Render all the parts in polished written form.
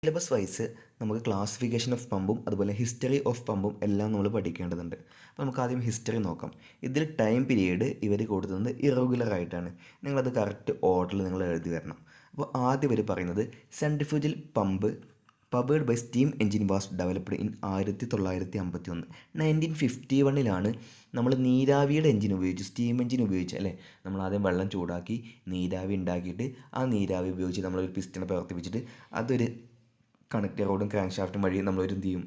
Syllabus wise നമുക്ക് classification of പമ്പും അതുപോലെ history of പമ്പും എല്ലാം നമ്മൾ പഠിക്കേണ്ടതുണ്ട്. അപ്പോൾ നമുക്ക് ആദ്യം ഹിസ്റ്ററി നോക്കാം. ഇതിൽ ടൈം പീരീഡ് ഇവർ കൊടുക്കുന്നത് ഇറഗുലർ ആയിട്ടാണ്. നിങ്ങളത് കറക്റ്റ് ഓർഡറിൽ നിങ്ങൾ എഴുതി വരണം. അപ്പോൾ ആദ്യം ഇവർ പറയുന്നത് centrifugal pump powered by steam engine was developed in 1951. 1951 നമ്മൾ നീരാവിയുടെ എഞ്ചിൻ ഉപയോഗിച്ച് സ്റ്റീം എഞ്ചിൻ ഉപയോഗിച്ച് അല്ലേ, നമ്മൾ ആദ്യം വെള്ളം ചൂടാക്കി നീരാവി ഉണ്ടാക്കിയിട്ട് ആ നീരാവി ഉപയോഗിച്ച് നമ്മളൊരു പിസ്റ്റൺ പ്രവർത്തിപ്പിച്ചിട്ട് അതൊരു കണക്ടറോടും ക്രാങ്ക് ഷാഫ്റ്റും വഴി നമ്മളൊരു എന്ത് ചെയ്യും,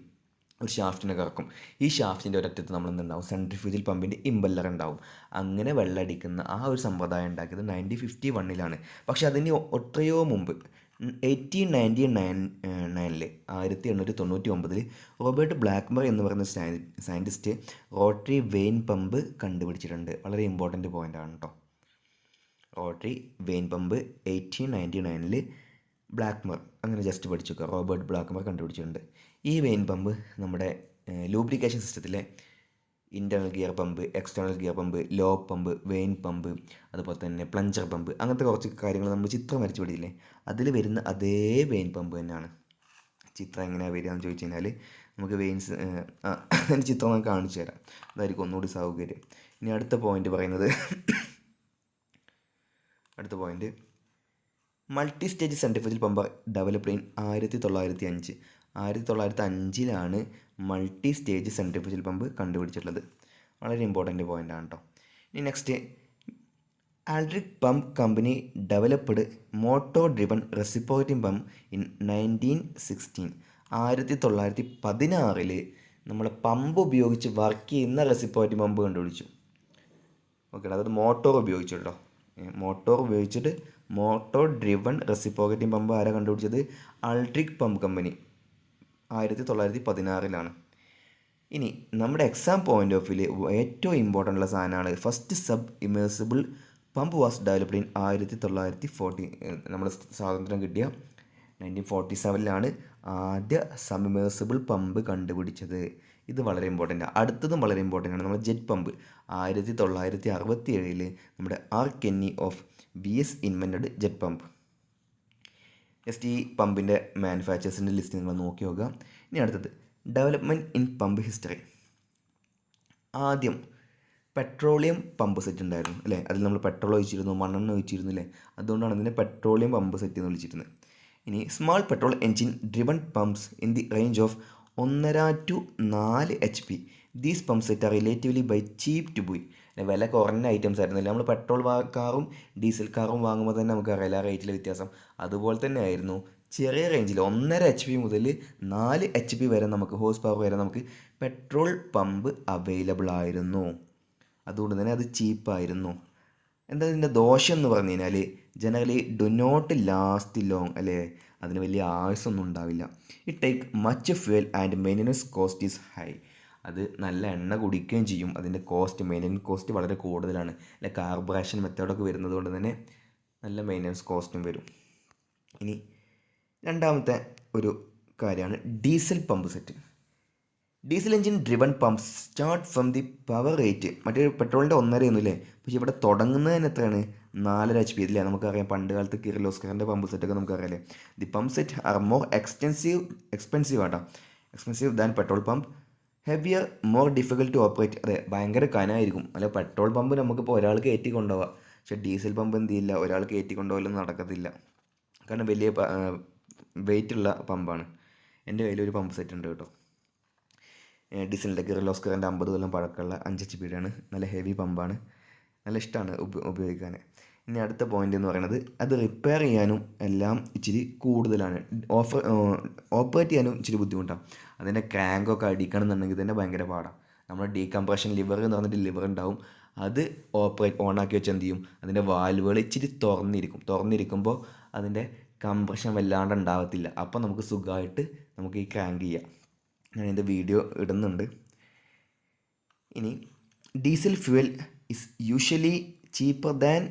ഒരു ഷാഫ്റ്റിനെ കറക്കും. ഈ ഷാഫ്റ്റിൻ്റെ ഒരറ്റത്ത് നമ്മൾ എന്തുണ്ടാവും, സെൻട്രിഫ്യൂജൽ പമ്പിൻ്റെ ഇമ്പല്ലർ ഉണ്ടാവും. അങ്ങനെ വെള്ളമടിക്കുന്ന ആ ഒരു സമ്പ്രദായം ഉണ്ടാക്കിയത് 1951. പക്ഷേ അതിന് എത്രയോ മുമ്പ് 1899 1899 റോബർട്ട് ബ്ലാക്ക്മർ എന്ന് പറയുന്ന സയൻറ്റിസ്റ്റ് റോട്ടറി വെയിൻ പമ്പ് കണ്ടുപിടിച്ചിട്ടുണ്ട്. വളരെ ഇമ്പോർട്ടൻ്റ് പോയിൻ്റാണ് കേട്ടോ. റോട്ടറി വെയിൻ പമ്പ് 1899 ബ്ലാക്ക്മർ, അങ്ങനെ ജസ്റ്റ് പഠിച്ചു വെക്കുക, റോബർട്ട് ബ്ലാക്ക്മർ കണ്ടുപിടിച്ചിട്ടുണ്ട്. ഈ വെയിൻ പമ്പ് നമ്മുടെ ലൂബ്രിക്കേഷൻ സിസ്റ്റത്തിലെ internal gear pump, external gear pump, lobe pump, vane pump, അതുപോലെ തന്നെ പ്ലഞ്ചർ പമ്പ്, അങ്ങനത്തെ കുറച്ച് കാര്യങ്ങൾ നമ്മൾ ചിത്രം വരച്ച് പഠിച്ചില്ലേ, അതിൽ വരുന്ന അതേ വെയിൻ പമ്പ് തന്നെയാണ്. ചിത്രം എങ്ങനെയാണ് വരിക എന്ന് ചോദിച്ചു കഴിഞ്ഞാൽ നമുക്ക് വെയിൻസ് അതിൻ്റെ ചിത്രം ഞാൻ കാണിച്ചു തരാം, അതായിരിക്കും ഒന്നുകൂടി സൗകര്യം. ഇനി അടുത്ത point multi stage centrifugal pump developed in 1905. 1905 multi stage centrifugal pump കണ്ടുപിടിച്ചിട്ടുള്ളത്. വളരെ ഇമ്പോർട്ടൻ്റ് പോയിൻ്റാണ് കേട്ടോ. ഇനി next, Aldrich pump company developed motor driven reciprocating pump in 1916. 1916 നമ്മൾ പമ്പ് ഉപയോഗിച്ച് വർക്ക് ചെയ്യുന്ന റെസിപ്രോക്കേറ്റിംഗ് പമ്പ് കണ്ടുപിടിച്ചു. ഓക്കെ, അതായത് മോട്ടോർ ഉപയോഗിച്ചു കേട്ടോ. മോട്ടോർ ഉപയോഗിച്ചിട്ട് മോട്ടോർ ഡ്രിവൺ റെസിപ്രോക്കേറ്റിംഗ് പമ്പ് ആരാ കണ്ടുപിടിച്ചത്? Aldrich pump company 1916. ഇനി നമ്മുടെ എക്സാം പോയിൻ്റ് ഓഫ് വ്യൂ ഏറ്റവും ഇമ്പോർട്ടൻ്റ് ഉള്ള സാധനമാണ് first submersible pump was developed in 1940. നമ്മൾ സ്വാതന്ത്ര്യം കിട്ടിയ 1947 ആദ്യ സബ് ഇമേഴ്സിബിൾ പമ്പ് കണ്ടുപിടിച്ചത്. ഇത് വളരെ ഇമ്പോർട്ടൻ്റ്. അടുത്തതും വളരെ ഇമ്പോർട്ടൻ്റ് ആണ്, നമ്മുടെ ജെറ്റ് പമ്പ് 1967 നമ്മുടെ R Kenney of BS invented jet pump. Just ഈ പമ്പിൻ്റെ മാനുഫാക്ചേഴ്സിൻ്റെ ലിസ്റ്റ് നിങ്ങൾ നോക്കി നോക്കുക. ഇനി അടുത്തത് ഡെവലപ്മെൻറ്റ് ഇൻ പമ്പ് ഹിസ്റ്ററി. ആദ്യം പെട്രോളിയം പമ്പ് സെറ്റ് ഉണ്ടായിരുന്നു അല്ലേ, അതിൽ നമ്മൾ പെട്രോൾ ഒഴിച്ചിരുന്നു, മണ്ണെണ്ണ ഒഴിച്ചിരുന്നു അല്ലേ, അതുകൊണ്ടാണ് ഇതിനെ പെട്രോളിയം പമ്പ് സെറ്റ് എന്ന് വിളിച്ചിരുന്നത്. ഇനി small petrol engine driven pumps in the range of 1.5 to 4 HP. These pump set are relatively by cheap to buy. വില കുറഞ്ഞ ഐറ്റംസ് ആയിരുന്നില്ല. നമ്മൾ പെട്രോൾ കാറും ഡീസൽ കാറും വാങ്ങുമ്പോൾ തന്നെ നമുക്ക് അറിയില്ല റേറ്റിലെ വ്യത്യാസം. അതുപോലെ തന്നെ ആയിരുന്നു ചെറിയ റേഞ്ചിൽ 1.5 HP മുതൽ 4 HP വരെ നമുക്ക് ഹോഴ്സ് പവർ വരെ നമുക്ക് പെട്രോൾ പമ്പ് അവൈലബിൾ ആയിരുന്നു. അതുകൊണ്ട് തന്നെ അത് ചീപ്പായിരുന്നു. എന്താ ഇതിൻ്റെ ദോഷം എന്ന് പറഞ്ഞു കഴിഞ്ഞാൽ generally do not last long അല്ലേ, അതിന് വലിയ ആയുസ്സൊന്നും ഉണ്ടാവില്ല. It take much fuel and maintenance cost is high. അത് നല്ല എണ്ണ കുടിക്കുകയും ചെയ്യും, അതിൻ്റെ മെയിൻ്റനൻസ് കോസ്റ്റ് വളരെ കൂടുതലാണ്. അല്ലെ, കാർബറേഷൻ മെത്തേഡൊക്കെ വരുന്നത് കൊണ്ട് തന്നെ നല്ല മെയിൻ്റനൻസ് കോസ്റ്റും വരും. ഇനി രണ്ടാമത്തെ ഒരു കാര്യമാണ് diesel pump set. Diesel engine driven pump start from the power rate, മറ്റേ പെട്രോളിൻ്റെ 1.5 ഒന്നുമില്ലേ, പക്ഷേ ഇവിടെ തുടങ്ങുന്നതിന് എത്രയാണ്, 4 HP ഇല്ലേ. നമുക്കറിയാം പണ്ട് കാലത്ത് കിർലോസ്കറിൻ്റെ പമ്പ് സെറ്റൊക്കെ നമുക്കറിയാമല്ലേ. The pump set are more expensive ആട്ടോ, expensive than petrol pump, heavier, more difficult to operate. അതെ, ഭയങ്കര കനമായിരിക്കും. അല്ല, പെട്രോൾ പമ്പ് നമുക്കിപ്പോൾ ഒരാൾ കയറ്റി കൊണ്ടുപോകാം, പക്ഷേ ഡീസൽ പമ്പ് എന്ത് ചെയ്യില്ല, ഒരാൾ കയറ്റി കൊണ്ടുപോകലൊന്നും നടക്കത്തില്ല, കാരണം വലിയ വെയിറ്റുള്ള പമ്പാണ്. എൻ്റെ കയ്യിലൊരു പമ്പ് സെറ്റ് ഉണ്ട് കേട്ടോ, ഡീസലിൻ്റെ കിർലോസ്കറിൻ്റെ 50 കൊല്ലം പഴക്കമുള്ള 5 HP ആണ്. നല്ല ഹെവി പമ്പാണ്, നല്ല ഇഷ്ടമാണ് ഉപയോഗിക്കാൻ. ഇനി അടുത്ത പോയിൻ്റ് എന്ന് പറയുന്നത് അത് റിപ്പയർ ചെയ്യാനും എല്ലാം ഇച്ചിരി കൂടുതലാണ്, ഓപ്പറേറ്റ് ചെയ്യാനും ഇച്ചിരി ബുദ്ധിമുട്ടാണ്. അതിൻ്റെ ക്രാങ്കൊക്കെ അടിക്കണമെന്നുണ്ടെങ്കിൽ തന്നെ ഭയങ്കര പാടാണ്. നമ്മൾ ഡീകംപ്രഷൻ ലിവർ എന്ന് പറഞ്ഞിട്ട് ലിവർ ഉണ്ടാവും, അത് ഓണാക്കി വെച്ച് എന്ത് ചെയ്യും, അതിൻ്റെ വാൽവുകൾ ഇച്ചിരി തുറന്നിരിക്കുമ്പോൾ അതിൻ്റെ കംപ്രഷൻ വല്ലാണ്ട് ഉണ്ടാകത്തില്ല. അപ്പോൾ നമുക്ക് സുഖമായിട്ട് നമുക്ക് ഈ ക്രാങ്ക് ചെയ്യാം. ഞാൻ ഇതിൻ്റെ വീഡിയോ ഇടുന്നുണ്ട്. ഇനി diesel fuel is usually cheaper than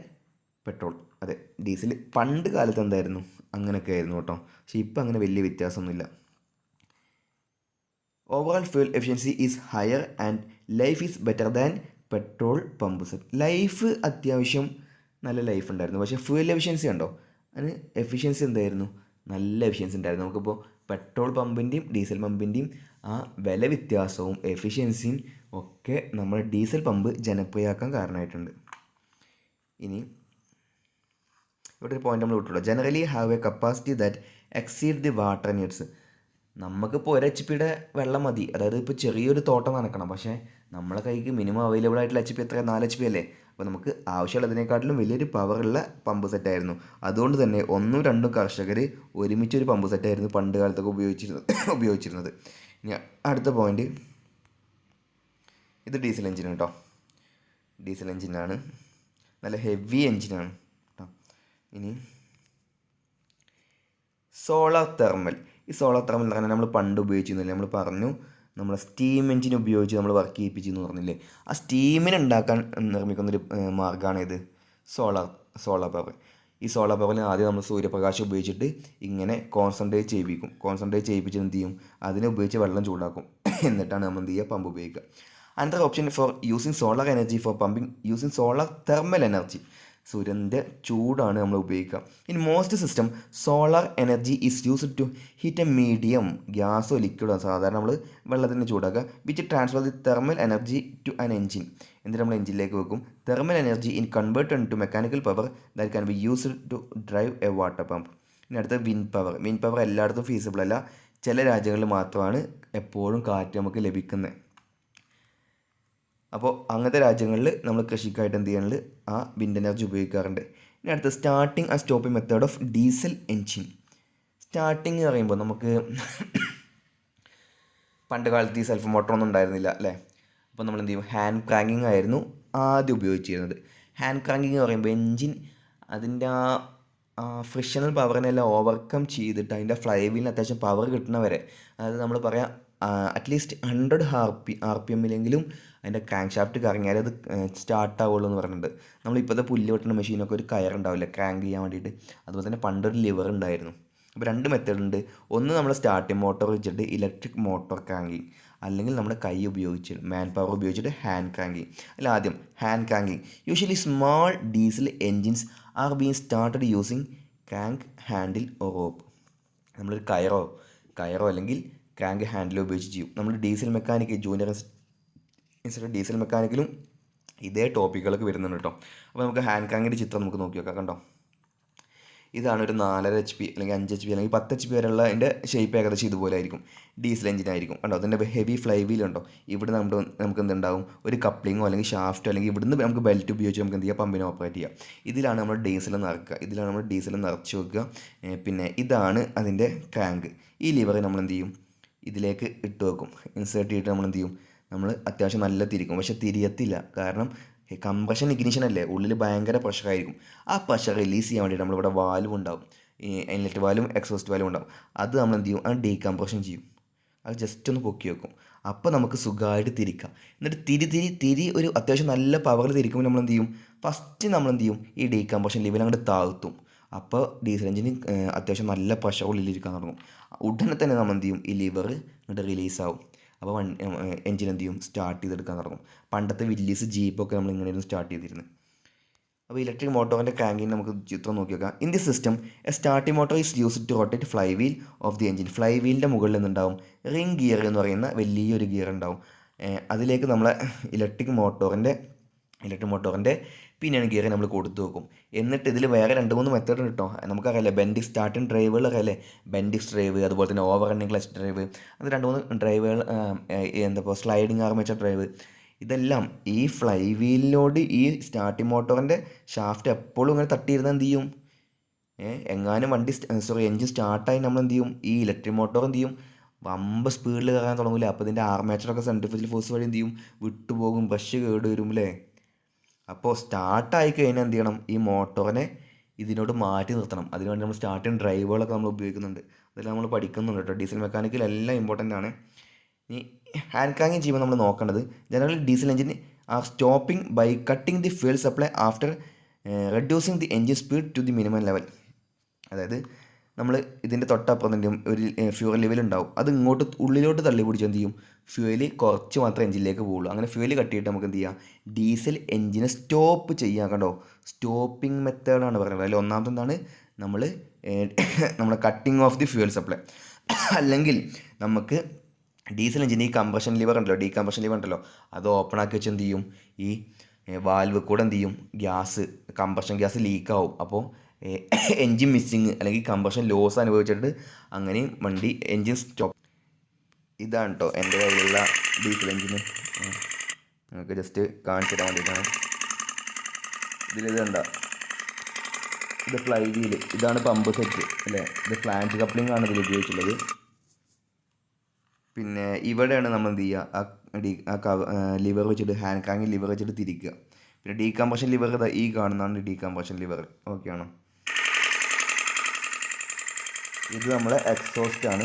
petrol. അതെ, ഡീസൽ പണ്ട് കാലത്ത് എന്തായിരുന്നു, അങ്ങനെയൊക്കെ ആയിരുന്നു കേട്ടോ, പക്ഷേ ഇപ്പം അങ്ങനെ വലിയ വ്യത്യാസമൊന്നുമില്ല. Overall fuel efficiency is higher and life is better than petrol pump set. Life അത്യാവശ്യം നല്ല ലൈഫ് ഉണ്ടായിരുന്നു, പക്ഷേ ഫ്യൂൽ എഫിഷ്യൻസി ഉണ്ടോ, അതിന് എഫിഷ്യൻസി എന്തായിരുന്നു, നല്ല എഫിഷ്യൻസി ഉണ്ടായിരുന്നു. നമുക്കിപ്പോൾ പെട്രോൾ പമ്പിൻ്റെയും ഡീസൽ പമ്പിൻ്റെയും ആ വില വ്യത്യാസവും എഫിഷ്യൻസിയും ഒക്കെ നമ്മുടെ ഡീസൽ പമ്പ് ജനപ്രിയമാക്കാൻ കാരണമായിട്ടുണ്ട്. ഇനി ഇവിടെ ഒരു പോയിന്റ് നമ്മൾ വിട്ടുള്ളൂ. Generally have a capacity that exceed the water needs. നമുക്കിപ്പോൾ 1 HP വെള്ളം മതി. അതായത് ഇപ്പോൾ ചെറിയൊരു തോട്ടം നനക്കണം, പക്ഷേ നമ്മളെ കൈക്ക് മിനിമം അവൈലബിൾ ആയിട്ടുള്ള HP എത്ര? 4 HP അല്ലേ? അപ്പോൾ നമുക്ക് ആവശ്യമുള്ളതിനേക്കാട്ടിലും വലിയൊരു പവറുള്ള പമ്പ് സെറ്റായിരുന്നു. അതുകൊണ്ട് തന്നെ 1ഉം 2ഉം കർഷകർ ഒരുമിച്ചൊരു പമ്പ് സെറ്റായിരുന്നു പണ്ട് കാലത്തൊക്കെ ഉപയോഗിച്ചിരുന്നത്. ഇനി അടുത്ത പോയിന്റ്, ഇത് ഡീസൽ എഞ്ചിൻ കേട്ടോ. ഡീസൽ എഞ്ചിനാണ്, നല്ല ഹെവി എഞ്ചിനാണ് കേട്ടോ. ഇനി സോളാർ തെർമൽ. ഈ സോളാർ തെർമൽ എന്ന് പറഞ്ഞാൽ നമ്മൾ പണ്ട് ഉപയോഗിച്ചിരുന്നില്ലേ, നമ്മൾ പറഞ്ഞു നമ്മൾ സ്റ്റീം എഞ്ചിൻ ഉപയോഗിച്ച് നമ്മൾ വർക്ക് ചെയ്യിപ്പിച്ചെന്ന് പറഞ്ഞില്ലേ. ആ സ്റ്റീമിന് ഉണ്ടാക്കാൻ നിർമ്മിക്കുന്നൊരു മാർഗ്ഗമാണ് ഇത് സോളാർ പവർ. ഈ സോളാർ പവറിൽ ആദ്യം നമ്മൾ സൂര്യപ്രകാശം ഉപയോഗിച്ചിട്ട് ഇങ്ങനെ കോൺസെൻട്രേറ്റ് ചെയ്യിപ്പിച്ചിട്ട് എന്ത് ചെയ്യും, അതിനെ ഉപയോഗിച്ച് വെള്ളം ചൂടാക്കും. എന്നിട്ടാണ് നമ്മൾ എന്ത് ചെയ്യുക, പമ്പ് ഉപയോഗിക്കുക. Another option for using solar energy for pumping using solar thermal energy. സൂര്യൻ്റെ ചൂടാണ് നമ്മൾ ഉപയോഗിക്കുക. In most system solar energy is used to heat a medium, ഗ്യാസോ ലിക്വിഡോ സാധാരണ നമ്മൾ വെള്ളത്തിന് ചൂടാക്കുക, which transfer the thermal energy to an engine. എന്നിട്ട് നമ്മൾ എഞ്ചിനിലേക്ക് വെക്കും. Thermal energy in converted to mechanical power that can be used to drive a water pump. ഇനി അടുത്ത വിൻഡ് പവർ. വിൻഡ് പവർ എല്ലായിടത്തും ഫീസിബിൾ അല്ല, ചില രാജ്യങ്ങളിൽ മാത്രമാണ് എപ്പോഴും കാറ്റ് നമുക്ക് ലഭിക്കുന്നത്. അപ്പോൾ അങ്ങനത്തെ രാജ്യങ്ങളിൽ നമ്മൾ കൃഷിക്കായിട്ട് എന്ത് ചെയ്യാനുണ്ട്, ആ വിൻഡ് എനർജി ഉപയോഗിക്കാറുണ്ട്. ഇനി അടുത്ത starting and stopping method of diesel engine. Starting എന്ന് പറയുമ്പോൾ നമുക്ക് പണ്ട് കാലത്ത് ഈ സെൽഫ് മോട്ടറൊന്നും ഉണ്ടായിരുന്നില്ല അല്ലേ. അപ്പോൾ നമ്മൾ എന്ത് ചെയ്യും, ഹാൻഡ് ക്രാങ്കിങ് ആയിരുന്നു ആദ്യം ഉപയോഗിച്ചിരുന്നത്. ഹാൻഡ് ക്രാങ്കിങ് എന്ന് പറയുമ്പോൾ എൻജിൻ അതിൻ്റെ ആ ഫ്രിക്ഷണൽ പവറിനെല്ലാം ഓവർകം ചെയ്തിട്ട് അതിൻ്റെ ഫ്ലൈ വീലിന് അത്യാവശ്യം പവർ കിട്ടുന്നവരെ, അതായത് നമ്മൾ പറയാം അറ്റ്ലീസ്റ്റ് 100 RPM അതിൻ്റെ ക്രാങ്ക് ഷാഫ്റ്റ് കറങ്ങിയാൽ അത് സ്റ്റാർട്ടാവുള്ളൂ എന്ന് പറയുന്നുണ്ട്. നമ്മളിപ്പോഴത്തെ പുല്ല് വെട്ടുന്ന മെഷീനൊക്കെ ഒരു കയറുണ്ടാവില്ല ക്രാങ്ക് ചെയ്യാൻ വേണ്ടിയിട്ട്, അതുപോലെ തന്നെ പണ്ടൊരു ലിവർ ഉണ്ടായിരുന്നു. അപ്പോൾ 2 മെത്തേഡ് ഉണ്ട്. ഒന്ന് നമ്മൾ സ്റ്റാർട്ടിംഗ് മോട്ടോർ വെച്ചിട്ട് ഇലക്ട്രിക് മോട്ടോർ ക്രാങ്കിങ്, അല്ലെങ്കിൽ നമ്മുടെ കൈ ഉപയോഗിച്ച് മാൻ പവർ ഉപയോഗിച്ചിട്ട് ഹാൻഡ് ക്രാങ്കിങ്. അല്ല ആദ്യം hand cranking. Usually small diesel engines are being started using crank handle or rope. നമ്മളൊരു കയറോ അല്ലെങ്കിൽ ക്രാങ്ക് ഹാൻഡിൽ ഉപയോഗിച്ച് ചെയ്യും. നമ്മൾ diesel mechanic junior institute diesel മെക്കാനിക്കലും ഇതേ ടോപ്പിക്കുകളൊക്കെ വരുന്നുണ്ട് കേട്ടോ. അപ്പോൾ നമുക്ക് ഹാൻഡ് ക്രാങ്കിൻ്റെ ചിത്രം നമുക്ക് നോക്കി നോക്കാം. കണ്ടോ, ഇതാണ് ഒരു 4.5 HP അല്ലെങ്കിൽ 5 HP അല്ലെങ്കിൽ 10 HP വരെയുള്ള അതിൻ്റെ ഷേപ്പ് ഏകദേശം ഇതുപോലെ ആയിരിക്കും. ഡീസൽ എഞ്ചിനായിരിക്കും കണ്ടോ. അതിൻ്റെ ഹെവി ഫ്ലൈ വീൽ ഉണ്ടോ, ഇവിടെ നമുക്ക് എന്തുണ്ടാവും, ഒരു കപ്ലിങ്ങോ അല്ലെങ്കിൽ ഷാഫ്റ്റോ, അല്ലെങ്കിൽ ഇവിടുന്ന് നമുക്ക് ബെൽറ്റ് ഉപയോഗിച്ച് നമുക്ക് എന്ത് ചെയ്യാം, പമ്പിനെ ഓപ്പറേറ്റ് ചെയ്യാം. ഇതിലാണ് നമ്മൾ ഡീസൽ നിറച്ച് വെക്കുക. പിന്നെ ഇതാണ് അതിൻ്റെ ക്രാങ്ക്. ഈ ലിവർ നമ്മൾ എന്ത് ചെയ്യും, ഇതിലേക്ക് ഇട്ട് വെക്കും, ഇൻസേർട്ട് ചെയ്തിട്ട് നമ്മൾ എന്ത് ചെയ്യും, നമ്മൾ അത്യാവശ്യം നല്ല തിരിക്കും. പക്ഷെ തിരിയത്തില്ല, കാരണം കംപ്രഷൻ ഇഗ്നിഷൻ അല്ലേ, ഉള്ളിൽ ഭയങ്കര പ്രഷറായിരിക്കും. ആ പ്രഷർ റിലീസ് ചെയ്യാൻ വേണ്ടിയിട്ട് നമ്മളിവിടെ വാൽവ് ഉണ്ടാവും, ഇൻലെറ്റ് വാൽവും എക്സോസ്റ്റ് വാൽവും ഉണ്ടാവും. അത് നമ്മൾ എന്ത് ചെയ്യും, അത് ഡീകംപ്രഷൻ ചെയ്യും. അത് ജസ്റ്റ് ഒന്ന് പൊക്കി വെക്കും. അപ്പോൾ നമുക്ക് സുഖമായിട്ട് തിരിക്കാം. എന്നിട്ട് തിരി ഒരു അത്യാവശ്യം നല്ല പവറിൽ തിരിക്കുമ്പോൾ നമ്മൾ എന്ത് ചെയ്യും, ഫസ്റ്റ് നമ്മൾ എന്ത് ചെയ്യും, ഈ ഡീകംപ്രഷൻ ലെവൽ അങ്ങോട്ട് താഴ്ത്തും. അപ്പോൾ ഡീസൽ എഞ്ചിന് അത്യാവശ്യം നല്ല പ്രഷർ ഉള്ളിലിരിക്കാൻ തുടങ്ങും. ഉടനെ തന്നെ നമ്മൾ എന്ത് ചെയ്യും, ഈ ലിവർ ഇങ്ങോട്ട് റിലീസാവും. അപ്പോൾ എഞ്ചിൻ എന്ത് ചെയ്യും, സ്റ്റാർട്ട് ചെയ്തെടുക്കാൻ തുടങ്ങും. പണ്ടത്തെ വില്ലീസ് ജീപ്പൊക്കെ നമ്മൾ ഇങ്ങനെയായിരുന്നു സ്റ്റാർട്ട് ചെയ്തിരുന്നത്. അപ്പോൾ ഇലക്ട്രിക് മോട്ടോറിൻ്റെ ക്രാങ്കിന് നമുക്ക് ചിത്രം നോക്കി നോക്കാം. In the system a starting motor is used to rotate flywheel of the engine. ഫ്ലൈ വീലിൻ്റെ മുകളിൽ നിന്നുണ്ടാവും റിംഗ് ഗിയർ എന്ന് പറയുന്ന വലിയൊരു ഗിയർ ഉണ്ടാവും. അതിലേക്ക് നമ്മളെ ഇലക്ട്രിക് മോട്ടോറിൻ്റെ പിന്നെയാണ് ഗിയർ നമ്മൾ കൊടുത്തു വെക്കും. എന്നിട്ട് ഇതിൽ വേറെ 2-3 മെത്തേഡ് ഉണ്ട് കേട്ടോ. നമുക്കറിയാലേ ബെൻഡിക്സ് സ്റ്റാർട്ടിങ് ഡ്രൈവുകളൊക്കെ അല്ലേ, ബെൻഡിക്സ് ഡ്രൈവ്, അതുപോലെ തന്നെ ഓവർ റണ്ണിങ് ക്ലച്ച് ഡ്രൈവ്, അത് 2-3 ഡ്രൈവുകൾ, എന്താ സ്ലൈഡിങ് ആർമേച്ചർ ഡ്രൈവ്. ഇതെല്ലാം ഈ ഫ്ലൈ വീലിനോട് ഈ സ്റ്റാർട്ടിംഗ് മോട്ടോറിൻ്റെ ഷാഫ്റ്റ് എപ്പോഴും ഇങ്ങനെ തട്ടിയിരുന്നാൽ എന്ത് ചെയ്യും, എങ്ങാനും എഞ്ചിൻ സ്റ്റാർട്ടായി നമ്മൾ എന്ത് ചെയ്യും, ഈ ഇലക്ട്രിക് മോട്ടോർ എന്ത് ചെയ്യും, വമ്പ സ്പീഡിൽ കയറാൻ തുടങ്ങില്ല. അപ്പോൾ ഇതിൻ്റെ ആർമേച്ചറൊക്കെ സെൻട്രിഫ്യൂഗൽ ഫോഴ്സ് വഴി എന്ത് ചെയ്യും, വിട്ടുപോകും, ബ്രഷ് കേട് വരും അല്ലേ. അപ്പോൾ സ്റ്റാർട്ടായി കഴിഞ്ഞാൽ എന്ത് ചെയ്യണം, ഈ മോട്ടോറിനെ ഇതിനോട് മാറ്റി നിർത്തണം. അതിനുവേണ്ടി നമ്മൾ സ്റ്റാർട്ടിങ് ഡ്രൈവുകളൊക്കെ നമ്മൾ ഉപയോഗിക്കുന്നുണ്ട്. അതെല്ലാം നമ്മൾ പഠിക്കുന്നുണ്ട് കേട്ടോ. ഡീസൽ മെക്കാനിക്കൽ എല്ലാം ഇമ്പോർട്ടൻ്റ് ആണ്. ഈ ഹാൻഡ് ക്രാങ്കിങ് ചെയ്യുമ്പോൾ നമ്മൾ നോക്കേണ്ടത്, generally diesel engine are stopping by cutting the fuel supply after reducing the engine speed to the minimum level. അതായത് നമ്മൾ ഇതിൻ്റെ തൊട്ടപ്പുറം എന്ത് ചെയ്യും, ഒരു ഫ്യൂവൽ ലെവൽ ഉണ്ടാവും, അത് ഇങ്ങോട്ട് ഉള്ളിലോട്ട് തള്ളി പിടിച്ച് എന്ത് ചെയ്യും, ഫ്യൂവൽ കുറച്ച് മാത്രമേ എഞ്ചിനിലേക്ക് പോകുള്ളൂ. അങ്ങനെ ഫ്യൂവൽ കട്ടിയിട്ട് നമുക്ക് എന്ത് ചെയ്യാം, ഡീസൽ എഞ്ചിനെ സ്റ്റോപ്പ് ചെയ്യാം. കണ്ടോ, സ്റ്റോപ്പിംഗ് മെത്തേഡാണ് പറയുന്നത്. അതിൽ ഒന്നാമത്തെ എന്താണ്, നമ്മുടെ cutting of the fuel supply. അല്ലെങ്കിൽ നമുക്ക് ഡീസൽ എഞ്ചിന് ഈ കംപ്രഷൻ ലിവർ ഉണ്ടല്ലോ അത് ഓപ്പൺ ആക്കി വെച്ച് എന്ത് ചെയ്യും, ഈ വാൽവ് കൂടെ എന്ത് ചെയ്യും, കംപ്രഷൻ ഗ്യാസ് ലീക്കാവും. അപ്പോൾ എൻജിൻ മിസ്സിങ് അല്ലെങ്കിൽ കംപ്രഷൻ ലോസ് അനുഭവിച്ചിട്ട് അങ്ങനെയും വണ്ടി എൻജിൻ സ്റ്റോപ്പ്. ഇതാണ് കേട്ടോ എൻ്റെ കയ്യിലുള്ള ഡീസൽ എഞ്ചിന്. നിങ്ങൾക്ക് ജസ്റ്റ് കാണിച്ചു തരാൻ വേണ്ടിയിട്ടാണ്. ഇത് കണ്ട, ഇത് ഫ്ലൈ വീല്, ഇതാണ് പമ്പ് സെറ്റ് അല്ലേ. ഇത് ഫ്ലാഞ്ച് കപ്ലിംഗ് ആണ് ഇതിൽ ഉപയോഗിച്ചുള്ളത്. പിന്നെ ഇവിടെയാണ് നമ്മൾ എന്ത് ചെയ്യുക, ലിവർ വെച്ചിട്ട് ഹാൻഡ് ക്രാങ്കിങ് ലിവർ വെച്ചിട്ട് തിരിക്കുക. പിന്നെ ഡീകംപ്രഷൻ ലിവർ ഈ കാണുന്നതാണ് ഡീകംപ്രഷൻ ലിവർ. ഓക്കെ ആണോ? ഇത് നമ്മളെ എക്സോസ്റ്റ് ആണ്.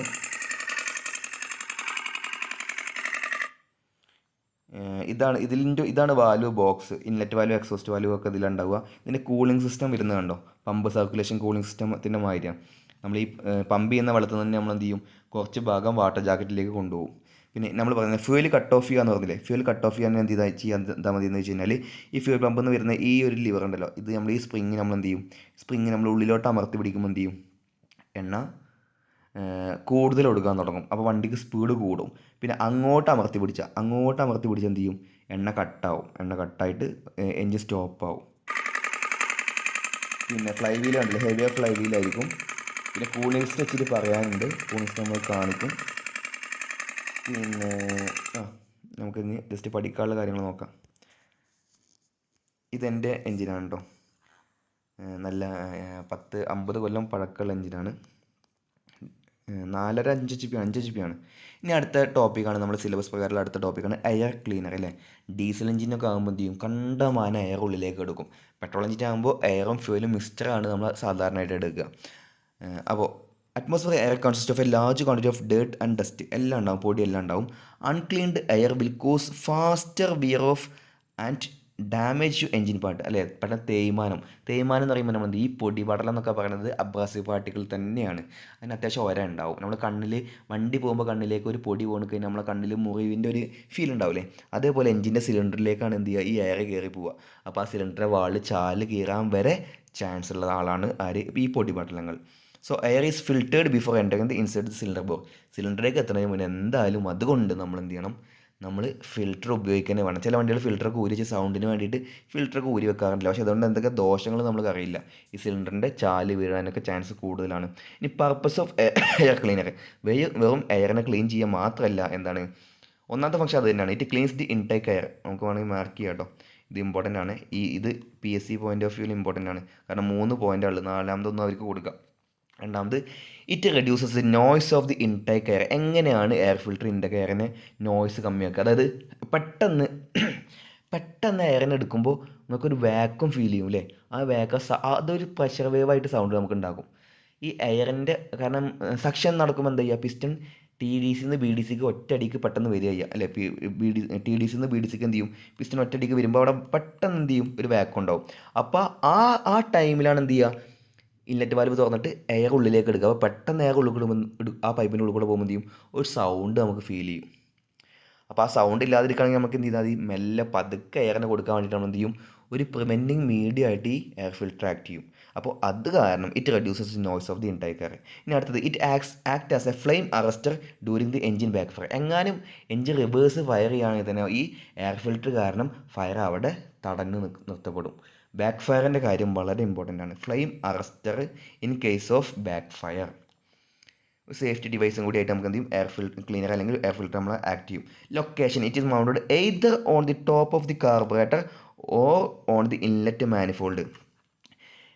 ഇതാണ് valve box. Inlet valve, exhaust valve ഒക്കെ ഇതിലുണ്ടാവുക. ഇതിൻ്റെ കൂളിംഗ് സിസ്റ്റം വരുന്നത് കണ്ടോ, പമ്പ് സർക്കുലേഷൻ കൂളിംഗ് സിസ്റ്റത്തിൻ്റെ മാതിരിയാണ്. നമ്മൾ ഈ പമ്പ് ചെയ്യുന്ന വെള്ളത്തിൽ തന്നെ നമ്മൾ എന്ത് ചെയ്യും, കുറച്ച് ഭാഗം വാട്ടർ ജാക്കറ്റിലേക്ക് കൊണ്ടുപോകും. പിന്നെ നമ്മൾ പറയുന്നത് ഫ്യൂൽ കട്ട് ഓഫ് ചെയ്യുക എന്ന് പറഞ്ഞില്ലേ, ഫ്യൂൽ കട്ട് ഓഫ് ചെയ്യാൻ എന്താ മതി എന്ന് വെച്ച് കഴിഞ്ഞാൽ, ഈ ഫ്യൂൽ പമ്പിൽ നിന്ന് വരുന്ന ഈ ഒരു ലിവർ ഉണ്ടല്ലോ, ഇത് നമ്മൾ ഈ സ്പ്രിങ് നമ്മൾ എന്ത് ചെയ്യും, സ്പ്രിങ് നമ്മൾ ഉള്ളിലോട്ട് അമർത്തി പിടിക്കുമ്പോൾ എന്ത് ചെയ്യും, എണ്ണ കൂടുതൽ ഒടുക്കാൻ തുടങ്ങും. അപ്പോൾ വണ്ടിക്ക് സ്പീഡ് കൂടും. പിന്നെ അങ്ങോട്ട് അമർത്തി പിടിച്ചാൽ എന്ത് ചെയ്യും, എണ്ണ കട്ടായിട്ട് എൻജിൻ സ്റ്റോപ്പാവും. പിന്നെ ഫ്ലൈ വീൽ കണ്ടില്ല, ഹെവിയർ ഫ്ലൈ വീലായിരിക്കും. പിന്നെ കൂളിംഗ് സിസ്റ്റം വെച്ചിട്ട് പറയാനുണ്ട്, കൂളിംഗ് സിസ്റ്റം നമ്മൾ കാണിക്കും. പിന്നെ നമുക്ക് ഇനി ജസ്റ്റ് പഠിക്കാനുള്ള കാര്യങ്ങൾ നോക്കാം. ഇതെൻ്റെ എൻജിനാണ് കേട്ടോ, നല്ല 50 കൊല്ലം പഴക്കമുള്ള എൻജിനാണ്. 4.5 5 GB ആണ്. ഇനി അടുത്ത ടോപ്പിക്കാണ്, നമ്മുടെ സിലബസ് പ്രകാരമുള്ള അടുത്ത ടോപ്പിക്കാണ് എയർ ക്ലീനർ അല്ലേ. ഡീസൽ എഞ്ചിനൊക്കെ ആകുമ്പോൾ എന്ത് ചെയ്യും, കണ്ടമാനം എയർ ഉള്ളിലേക്ക് എടുക്കും. പെട്രോൾ എഞ്ചിൻ ആകുമ്പോൾ എയറും ഫ്യൂലും മിക്സ്ചറാണ് നമ്മൾ സാധാരണയായിട്ട് എടുക്കുക. അപ്പോൾ atmosphere air consist of a large quantity of dirt and dust, എല്ലാം ഉണ്ടാവും, പൊടി എല്ലാം ഉണ്ടാവും. Uncleaned air will cause faster wear of and damage to engine part അല്ലേ. പെട്ടെന്ന് തേയ്മാനം എന്ന് പറയുമ്പോൾ നമ്മൾ ഈ പൊടി പടലം എന്നൊക്കെ പറയുന്നത് അബ്രാസീവ് പാർട്ടിക്കിൾ തന്നെയാണ്. അതിന് അത്യാവശ്യം ഒര ഉണ്ടാവും. നമ്മൾ വണ്ടി പോകുമ്പോൾ കണ്ണിലേക്ക് ഒരു പൊടി പോകണ കഴിഞ്ഞാൽ നമ്മളെ കണ്ണിൽ മുറിവിൻ്റെ ഒരു ഫീൽ ഉണ്ടാവില്ലേ, അതേപോലെ എൻജിൻ്റെ സിലിണ്ടറിലേക്കാണ് എന്ത് ചെയ്യുക, ഈ എയർ കയറി പോവുക. അപ്പോൾ ആ സിലിണ്ടറിൻ്റെ വാളിൽ ചാല് കീറാൻ വരെ ചാൻസ് ഉള്ള ആളാണ് ഈ പൊടി പടലങ്ങൾ. So air is filtered before entering the inside the cylinder bore. സിലിണ്ടറിലേക്ക് എത്തുന്നതിന് മുന്നേ എന്തായാലും അതുകൊണ്ട് നമ്മൾ എന്ത് ചെയ്യണം, നമ്മൾ ഫിൽറ്റർ ഉപയോഗിക്കാനേ വേണം. ചില വണ്ടികൾ ഫിൽറ്ററൊക്കെ ഊരി വെച്ച് സൗണ്ടിന് വേണ്ടിയിട്ട് ഫിൽറ്ററൊക്കെ ഊരി വെക്കാറില്ല. പക്ഷേ അതുകൊണ്ട് എന്തൊക്കെ ദോഷങ്ങൾ നമുക്ക് അറിയില്ല. ഈ സിലിണ്ടറിൻ്റെ ചാല് വീഴാനൊക്കെ ചാൻസ് കൂടുതലാണ്. ഇനി പർപ്പസ് ഓഫ് എയർ ക്ലീനർ, വെറും എയറിനെ ക്ലീൻ ചെയ്യുക മാത്രമല്ല, എന്താണ് ഒന്നാമത്തെ ഫംഗ്ഷൻ അത് തന്നെയാണ്. It cleanse the intake air. നമുക്ക് വേണമെങ്കിൽ മാർക്ക് ചെയ്യാം കേട്ടോ, ഇത് ഇമ്പോർട്ടൻ്റ് ആണ്. ഇത് PSC പോയിൻ്റ് ഓഫ് വ്യൂവിൽ ഇമ്പോർട്ടൻ്റ് ആണ്. കാരണം 3 പോയിൻ്റാണ്, 4ാമതൊന്നും അവർക്ക് കൊടുക്കാം. രണ്ടാമത് it reduces the noise of the intake air. എങ്ങനെയാണ് എയർ ഫിൽറ്റർ ഇൻടേക്ക് എയറിനെ നോയ്സ് കമ്മിയാക്കുക, അതായത് പെട്ടെന്ന് എയറിനെ എടുക്കുമ്പോൾ നമുക്കൊരു വാക്വം ഫീൽ ചെയ്യും അല്ലേ. ആ അതൊരു പ്രഷർ വേവ് ആയിട്ട് സൗണ്ട് നമുക്ക് ഉണ്ടാക്കും ഈ എയറിൻ്റെ. കാരണം സക്ഷൻ നടക്കുമ്പോൾ എന്താ ചെയ്യുക, പിസ്റ്റൺ TDC നിന്ന് BDCക്ക് ഒറ്റയടിക്ക് പെട്ടെന്ന് വരിക ചെയ്യുക അല്ലേ. TDC നിന്ന് BDCക്ക് എന്ത് ചെയ്യും, പിസ്റ്റൺ ഒറ്റയടിക്ക് വരുമ്പോൾ അവിടെ പെട്ടെന്ന് എന്ത് ചെയ്യും, ഒരു വാക്വം ഉണ്ടാവും. അപ്പോൾ ആ ടൈമിലാണ് എന്ത് ചെയ്യുക, ഇൻലെറ്റ് വാൽവ് തുറന്നിട്ട് എയർ ഉള്ളിലേക്ക് എടുക്കുക. അപ്പോൾ പെട്ടെന്ന് എയർ ഉള്ളിൽ കൂടെ ആ പൈപ്പിൻ്റെ ഉള്ളിൽ കൂടെ പോകുമ്പോൾ എന്ത് ചെയ്യും, ഒരു സൗണ്ട് നമുക്ക് ഫീൽ ചെയ്യും. അപ്പോൾ ആ സൗണ്ട് ഇല്ലാതിരിക്കുകയാണെങ്കിൽ നമുക്ക് എന്ത് ചെയ്താൽ മതി, മെല്ലെ പതുക്കെ എയറിനെ കൊടുക്കാൻ വേണ്ടിയിട്ട് നമ്മൾ എന്ത് ചെയ്യും, ഒരു പ്രിവെൻറ്റിങ് മീഡിയ ആയിട്ട് ഈ എയർ ഫിൽറ്റർ ആക്ട് ചെയ്യും. അപ്പോൾ അത് കാരണം it reduces the noise of the intake air. ഇനി അടുത്തത് it act as A flame arrester during the engine back fire. എങ്ങാനും എൻജിൻ റിവേഴ്സ് ഫയർ ചെയ്യുകയാണെങ്കിൽ തന്നെ ഈ എയർ ഫിൽറ്റർ കാരണം ഫയർ അവിടെ തടഞ്ഞു നിർത്തപ്പെടും. ബാക്ക് ഫയറിൻ്റെ കാര്യം വളരെ ഇമ്പോർട്ടൻ്റ് ആണ്. Flame arrester in case of back fire. Safety ഡിവൈസും കൂടി ആയിട്ട് നമുക്ക് എന്ത് ചെയ്യും, എയർ ക്ലീനർ അല്ലെങ്കിൽ എയർ ഫിൽറ്റർ നമ്മൾ ആക്ട് ചെയ്യും. Location it is mounted either on the top of the carburettor or on the inlet manifold.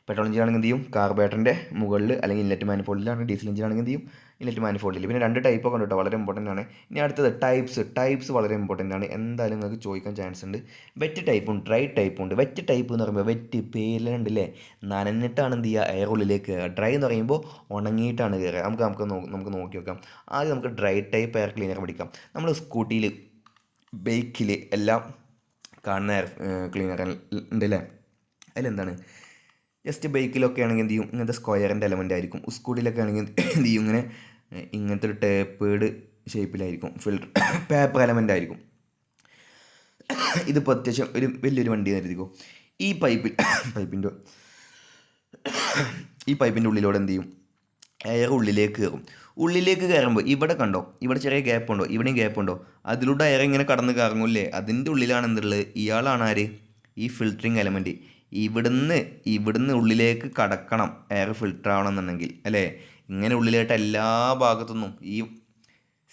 Petrol engine ആണെങ്കിൽ എന്ത് ചെയ്യും, കാർബറേറ്ററിൻ്റെ മുകളിൽ അല്ലെങ്കിൽ ഇൻലെറ്റ് മാനിഫോൾഡിലാണ്. ഡീസൽ എഞ്ചിൻ ആണെങ്കിൽ എന്ത് ചെയ്യും, ഇൻലെറ്റ് മാനിഫോൾഡിൽ. പിന്നെ 2 ടൈപ്പൊക്കെ ഉണ്ട് കേട്ടോ, വളരെ ഇമ്പോർട്ടൻ്റ് ആണ്. ഇനി അടുത്തത് ടൈപ്സ് വളരെ ഇമ്പോർട്ടൻ്റ് ആണ്. എന്തായാലും നിങ്ങൾക്ക് ചോദിക്കാൻ ചാൻസ് ഉണ്ട്. വെറ്റ് ടൈപ്പും ഡ്രൈ ടൈപ്പും ഉണ്ട്. വെറ്റ് ടൈപ്പ് എന്ന് പറയുമ്പോൾ പേരിലുണ്ടല്ലേ, നനഞ്ഞിട്ടാണ് എന്ത് ചെയ്യുക, എയർ ഉള്ളിലേക്ക് കയറുക. ഡ്രൈ എന്ന് പറയുമ്പോൾ ഉണങ്ങിയിട്ടാണ് കയറുക. നമുക്ക് നോക്കി നോക്കാം. ആദ്യം നമുക്ക് ഡ്രൈ ടൈപ്പ് എയർ ക്ലീനർ പഠിക്കാം. നമ്മൾ സ്കൂട്ടിയിൽ, ബൈക്കിൽ എല്ലാം കാണുന്ന എയർ ക്ലീനർ ഉണ്ടല്ലേ. അതിലെന്താണ്, ജസ്റ്റ് ബൈക്കിലൊക്കെ ആണെങ്കിൽ എന്ത് ചെയ്യും, ഇങ്ങനത്തെ സ്ക്വയറിൻ്റെ എലമെൻ്റ് ആയിരിക്കും. സ്കൂട്ടിയിലൊക്കെ ആണെങ്കിൽ എന്ത് ചെയ്യും, ഇങ്ങനത്തെ ഒരു ടേപ്പേഡ് ഷേപ്പിലായിരിക്കും. ഫിൽറ്റർ പേപ്പർ എലമെൻ്റ് ആയിരിക്കും. ഇതിപ്പോൾ അത്യാവശ്യം വലിയൊരു വണ്ടി കരുതിക്കോ. ഈ പൈപ്പിൻ്റെ ഉള്ളിലൂടെ എന്ത് ചെയ്യും, എയർ ഉള്ളിലേക്ക് കയറും. ഉള്ളിലേക്ക് കയറുമ്പോൾ ഇവിടെ കണ്ടോ, ഇവിടെ ചെറിയ ഗ്യാപ്പ് ഉണ്ടോ, ഇവിടെയും ഗ്യാപ്പ് ഉണ്ടോ, അതിലൂടെ എയർ ഇങ്ങനെ കടന്ന് കറങ്ങൂല്ലേ, അതിൻ്റെ ഉള്ളിലാണ് എന്തുള്ളത്, ഇയാളാണ് ആര്, ഈ ഫിൽറ്ററിങ് എലമെൻറ്റ്. ഇവിടുന്ന് ഇവിടുന്ന് ഉള്ളിലേക്ക് കടക്കണം എയർ ഫിൽറ്റർ ആവണമെന്നുണ്ടെങ്കിൽ അല്ലേ. ഇങ്ങനെ ഉള്ളിലായിട്ട് എല്ലാ ഭാഗത്തുനിന്നും ഈ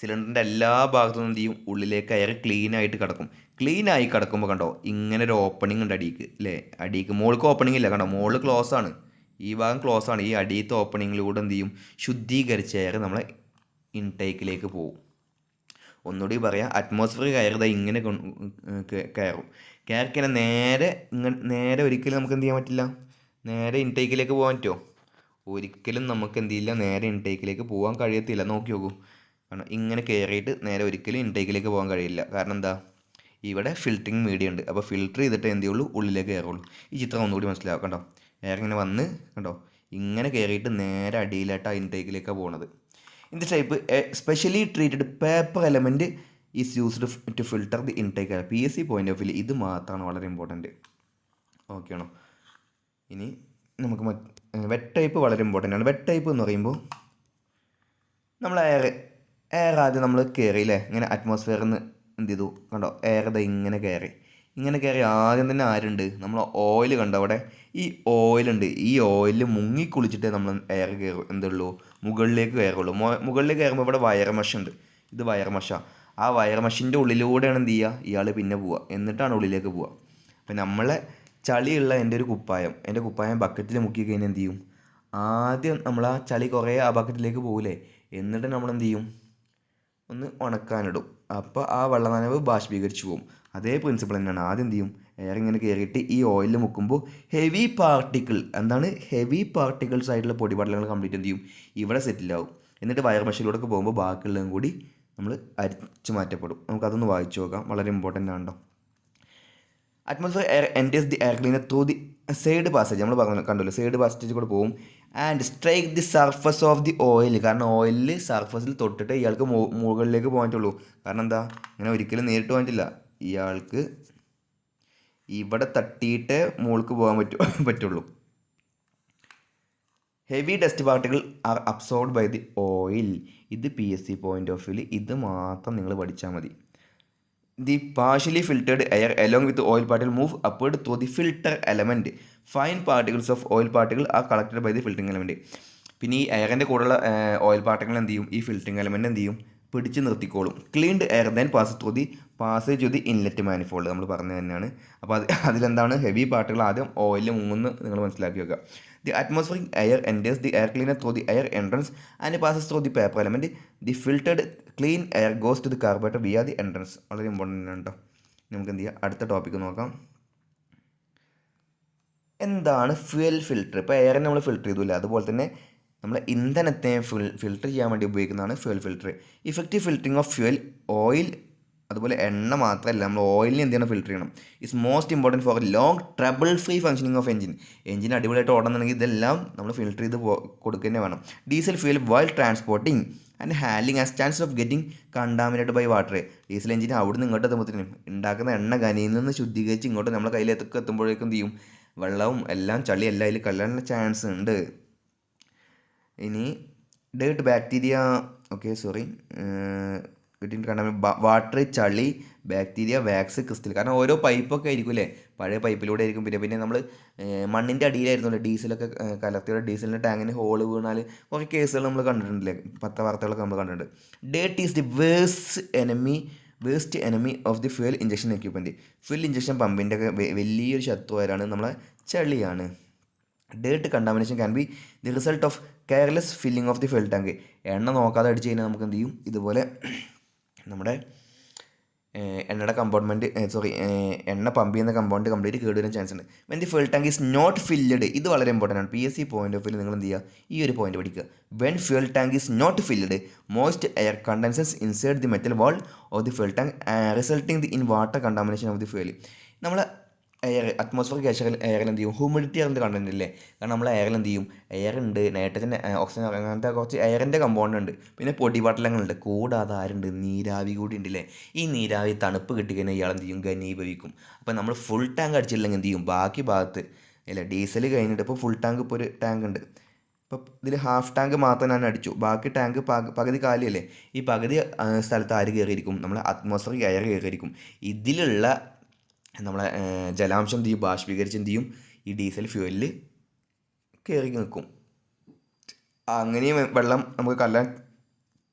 സിലിണ്ടറിൻ്റെ എല്ലാ ഭാഗത്തുനിന്നും എന്ത് ചെയ്യും, ഉള്ളിലേക്ക് എയർ ക്ലീൻ ആയിട്ട് കിടക്കും. ക്ലീൻ ആയി കിടക്കുമ്പോൾ കണ്ടോ ഇങ്ങനെ ഒരു ഓപ്പണിംഗ് ഉണ്ട് അടിക്ക് അല്ലേ. അടിക്ക് മുകൾക്ക് ഓപ്പണിംഗ് ഇല്ല, കണ്ടോ മുകളിൽ ക്ലോസ് ആണ്, ഈ ഭാഗം ക്ലോസ് ആണ്. ഈ അടിയത്തെ ഓപ്പണിങ്ങിലൂടെ എന്ത് ചെയ്യും, ശുദ്ധീകരിച്ച എയർ നമ്മളെ ഇൻടേക്കിലേക്ക് പോകും. ഒന്നുകൂടി പറയാം, അറ്റ്മോസ്ഫിയർ കയറുക ഇങ്ങനെ കയറും. കയറിക്കഴിഞ്ഞാൽ നേരെ ഒരിക്കലും നമുക്ക് എന്ത് ചെയ്യാൻ പറ്റില്ല, നേരെ ഇൻടേക്കിലേക്ക് പോകാൻ പറ്റുമോ, ഒരിക്കലും നമുക്ക് എന്ത് ചെയ്യില്ല, നേരെ ഇൻടേക്കിലേക്ക് പോകാൻ കഴിയത്തില്ല. നോക്കി നോക്കൂ, കാരണം ഇങ്ങനെ കയറിയിട്ട് നേരെ ഒരിക്കലും ഇൻടേക്കിലേക്ക് പോകാൻ കഴിയില്ല. കാരണം എന്താ, ഇവിടെ ഫിൽറ്ററിങ് മീഡിയ ഉണ്ട്. അപ്പോൾ ഫിൽറ്റർ ചെയ്തിട്ട് എന്ത് ചെയ്യുള്ളൂ, ഉള്ളിലേക്ക് കയറുള്ളൂ. ഈ ചിത്രം ഒന്നുകൂടി മനസ്സിലാവും. കണ്ടോ എയർ ഇങ്ങനെ വന്ന് കണ്ടോ ഇങ്ങനെ കയറിയിട്ട് നേരെ അടിയിലായിട്ട് ആ ഇൻടേക്കിലേക്കാണ് പോകുന്നത്. In the type specially treated paper element is used to filter the intake. PSC point of view ഇത് മാത്രമാണ് വളരെ ഇമ്പോർട്ടൻറ്റ്. ഓക്കെ ആണോ. ഇനി നമുക്ക് വെറ്റ് ടൈപ്പ് വളരെ ഇമ്പോർട്ടൻ്റ് ആണ്. വെറ്റ് ടൈപ്പ് എന്ന് പറയുമ്പോൾ നമ്മൾ എയർ ആദ്യം നമ്മൾ കയറി അല്ലേ, ഇങ്ങനെ അറ്റ്മോസ്ഫിയറിൽ നിന്ന് എന്ത് ചെയ്തു കണ്ടോ, എയർ ഇത് ഇങ്ങനെ കയറി ആദ്യം തന്നെ ആരുണ്ട്, നമ്മൾ ഓയിൽ കണ്ടോ അവിടെ, ഈ ഓയിലുണ്ട്. ഈ ഓയിലിൽ മുങ്ങി കുളിച്ചിട്ടേ നമ്മൾ എയർ കയറും എന്തുള്ളൂ, മുകളിലേക്ക് കയറുള്ളൂ. മുകളിലേക്ക് കയറുമ്പോൾ ഇവിടെ വയർ മഷ് ഉണ്ട്, ഇത് വയർ മഷ. ആ വയർ മഷിൻ്റെ ഉള്ളിലൂടെയാണ് എന്ത് ചെയ്യുക, ഇയാൾ പിന്നെ പോവുക, എന്നിട്ടാണ് ഉള്ളിലേക്ക് പോവുക. അപ്പം നമ്മളെ ചളിയുള്ള എൻ്റെ കുപ്പായം ബക്കറ്റിൽ മുക്കി കഴിഞ്ഞാൽ എന്ത് ചെയ്യും, ആദ്യം നമ്മൾ ആ ചളി കുറേ ആ ബക്കറ്റിലേക്ക് പോകില്ലേ, എന്നിട്ട് നമ്മൾ എന്ത് ചെയ്യും, ഒന്ന് ഉണക്കാനിടും. അപ്പോൾ ആ വെള്ള നനവ് ബാഷ്പീകരിച്ച് പോകും. അതേ പ്രിൻസിപ്പിൾ തന്നെയാണ്. ആദ്യം എന്ത് ചെയ്യും, എയർ ഇങ്ങനെ കയറിയിട്ട് ഈ ഓയിലിൽ മുക്കുമ്പോൾ ഹെവി പാർട്ടിക്കിൾസ് ആയിട്ടുള്ള പൊടിപടലങ്ങൾ കംപ്ലീറ്റ് എന്ത് ചെയ്യും, ഇവിടെ സെറ്റിലാവും. എന്നിട്ട് വയർ മെഷീനിലൂടെ പോകുമ്പോൾ ബാക്കിയുള്ളതും കൂടി നമ്മൾ അരിച്ചു മാറ്റപ്പെടും. നമുക്കതൊന്ന് വായിച്ചു നോക്കാം, വളരെ ഇമ്പോർട്ടൻ്റ് ആണല്ലോ. Atmosphere air enters the air cleaner through the side passage, നമ്മൾ കണ്ടല്ലോ സൈഡ് പാസേജ് കൂടെ പോകും. And strike the surface of the oil, കാരണം ഓയിലിൽ സർഫസിൽ തൊട്ടിട്ട് ഇയാൾക്ക് മുകളിലേക്ക് പോകാൻ പറ്റുള്ളൂ. കാരണം എന്താ, ഇങ്ങനെ ഒരിക്കലും നേരിട്ട് പോകാൻ പറ്റില്ല, ഇയാൾക്ക് ഇവിടെ തട്ടിയിട്ടേ മുകൾക്ക് പോകാൻ പറ്റുള്ളൂ. Heavy dust particle are absorbed by the oil. ഇത് PSC പോയിന്റ് ഓഫ് വ്യൂവിൽ ഇത് മാത്രം നിങ്ങൾ പഠിച്ചാൽ മതി. The partially filtered air along with the oil particle move upward through the filter element. Fine particles of oil particle are collected by the filtering element. പിന്നെ ഈ എയറിൻ്റെ കൂടെയുള്ള ഓയിൽ പാർട്ടിക്കിൾ എന്ത് ചെയ്യും, ഈ ഫിൽറ്ററിങ് എലമെൻറ്റ് എന്ത് ചെയ്യും, പിടിച്ച് നിർത്തിക്കോളും. Cleaned air then passage of the inlet manifold, നമ്മൾ പറഞ്ഞത് തന്നെയാണ്. അപ്പോൾ അതിലെന്താണ്, ഹെവി പാർട്ടിക്കിൾ ആദ്യം ഓയിലിൽ മുങ്ങുന്നു നിങ്ങൾ മനസ്സിലാക്കി വെക്കുക. The atmospheric air enters the air cleaner through the air entrance and passes through the paper element. The filtered clean air goes to the carburettor via the entrance. വളരെ ഇമ്പോർട്ടൻ്റ് ആണ് കേട്ടോ. നമുക്ക് എന്ത് ചെയ്യാം, അടുത്ത ടോപ്പിക്ക് നോക്കാം. എന്താണ് ഫ്യൂൽ ഫിൽറ്റർ? ഇപ്പോൾ എയറിനെ നമ്മൾ ഫിൽറ്റർ ചെയ്തില്ല, അതുപോലെ തന്നെ നമ്മൾ ഇന്ധനത്തെ ഫിൽറ്റർ ചെയ്യാൻ വേണ്ടി ഉപയോഗിക്കുന്നതാണ് fuel filter. Effective filtering of fuel, oil, അതുപോലെ എണ്ണ മാത്രമല്ല, നമ്മൾ ഓയിലിനെ എന്ത് ചെയ്യണം, ഫിൽറ്റർ ചെയ്യണം. Is most important for long trouble free functioning of engine അടിപൊളിയായിട്ട് ഓടണമെന്നുണ്ടെങ്കിൽ ഇതെല്ലാം നമ്മൾ ഫിൽറ്റർ ചെയ്ത് കൊടുക്കുക തന്നെ വേണം. Diesel fuel while transporting and handling as chance of getting contaminated by water. Diesel engine അവിടെ നിന്ന് ഇങ്ങോട്ട് എത്തുമ്പോഴത്തേനും ഉണ്ടാക്കുന്ന എണ്ണ ഖനിയിൽ നിന്ന് ശുദ്ധീകരിച്ച് ഇങ്ങോട്ട് നമ്മളെ കയ്യിലേക്ക് എത്തുമ്പോഴേക്കും എന്ത് ചെയ്യും, വെള്ളവും എല്ലാം ചളി എല്ലാം അതിൽ കല്ലാനുള്ള ചാൻസ് ഉണ്ട്. ഇനി ഡേർട്ട്, ബാക്ടീരിയ, വാട്ടർ, ചളി, ബാക്ടീരിയ, വാക്സ്, ക്രിസ്റ്റൽ. കാരണം ഓരോ പൈപ്പൊക്കെ ആയിരിക്കും അല്ലേ, പഴയ പൈപ്പിലൂടെ ആയിരിക്കും. പിന്നെ നമ്മൾ മണ്ണിൻ്റെ അടിയിലായിരുന്നല്ലോ ഡീസലൊക്കെ കലർത്തിയുടെ ഡീസലിൻ്റെ ടാങ്കിന് ഹോള് വീണാൽ കുറേ കേസുകൾ നമ്മൾ കണ്ടിട്ടുണ്ടല്ലേ, വാർത്തകളൊക്കെ നമ്മൾ കണ്ടിട്ടുണ്ട്. Dirt is the worst enemy of the fuel injection equipment. Fuel injection പമ്പിൻ്റെ ഒക്കെ വലിയൊരു ശത്രുവാരാണ് നമ്മളെ ചളിയാണ്. Dirt contamination can be the result of careless filling of the fuel tank. എണ്ണ നോക്കാതെ അടിച്ച് കഴിഞ്ഞാൽ നമുക്ക് എന്ത് ചെയ്യും, ഇതുപോലെ നമ്മുടെ എണ്ണയുടെ എണ്ണ പമ്പ് ചെയ്യുന്ന കമ്പൗണ്ട് കംപ്ലീറ്റ് കേടുവരാൻ ചാൻസ് ഉണ്ട്. When the fuel tank is not filled, ഇത് വളരെ ഇമ്പോർട്ടൻ്റ് ആണ്. PSC പോയിന്റ് ഓഫ് വ്യൂ നിങ്ങൾ എന്ത് ചെയ്യുക, ഈ ഒരു പോയിന്റ് പഠിക്കുക. When fuel tank is not filled, most air condenses inside the metal wall of the fuel tank resulting in water contamination of the fuel. നമ്മൾ അറ്റ്മോസ്ഫിയർ എയറിൽ എന്ത് ചെയ്യും, ഹ്യൂമിഡിറ്റി അതിൻ്റെ കണ്ടന്റ് ഇല്ലേ. കാരണം നമ്മൾ എയറിൽ എന്ത് ചെയ്യും, എയർ ഉണ്ട്, നൈട്രജൻ, ഓക്സിജൻ, അങ്ങനത്തെ കുറച്ച് എയറിൻ്റെ കമ്പൗണ്ട് ഉണ്ട്, പിന്നെ പൊടിപടലങ്ങളുണ്ട്, കൂടാതെ ആരുണ്ട്, നീരാവി കൂടി ഉണ്ടല്ലേ. ഈ നീരാവി തണുപ്പ് കിട്ടിക്കഴിഞ്ഞാൽ ഇയാൾ എന്ത് ചെയ്യും, ഘനീഭവിക്കും. അപ്പോൾ നമ്മൾ ഫുൾ ടാങ്ക് അടിച്ചില്ലെങ്കിൽ എന്ത് ചെയ്യും, ബാക്കി ഭാഗത്ത് അല്ല ഡീസൽ കഴിഞ്ഞിട്ട് ഇപ്പോൾ ഫുൾ ടാങ്ക്, ഇപ്പോൾ ഒരു ടാങ്ക് ഉണ്ട്, ഇപ്പോൾ ഇതിൽ ഹാഫ് ടാങ്ക് മാത്രം ഞാൻ അടിച്ചു, ബാക്കി ടാങ്ക് പകുതി കാലിയല്ലേ. ഈ പകുതി സ്ഥലത്ത് ആര് കയറിയിരിക്കും? നമ്മളെ അറ്റ്മോസ്ഫിയറിക് എയർ കയറിയിരിക്കും. ഇതിലുള്ള നമ്മളെ ജലാംശം എന്ത് ചെയ്യും? ബാഷ്പീകരിച്ച് എന്ത് ചെയ്യും? ഈ ഡീസൽ ഫ്യൂവലിൽ കയറി നിൽക്കും. അങ്ങനെയും വെള്ളം നമുക്ക് കല്ലാൻ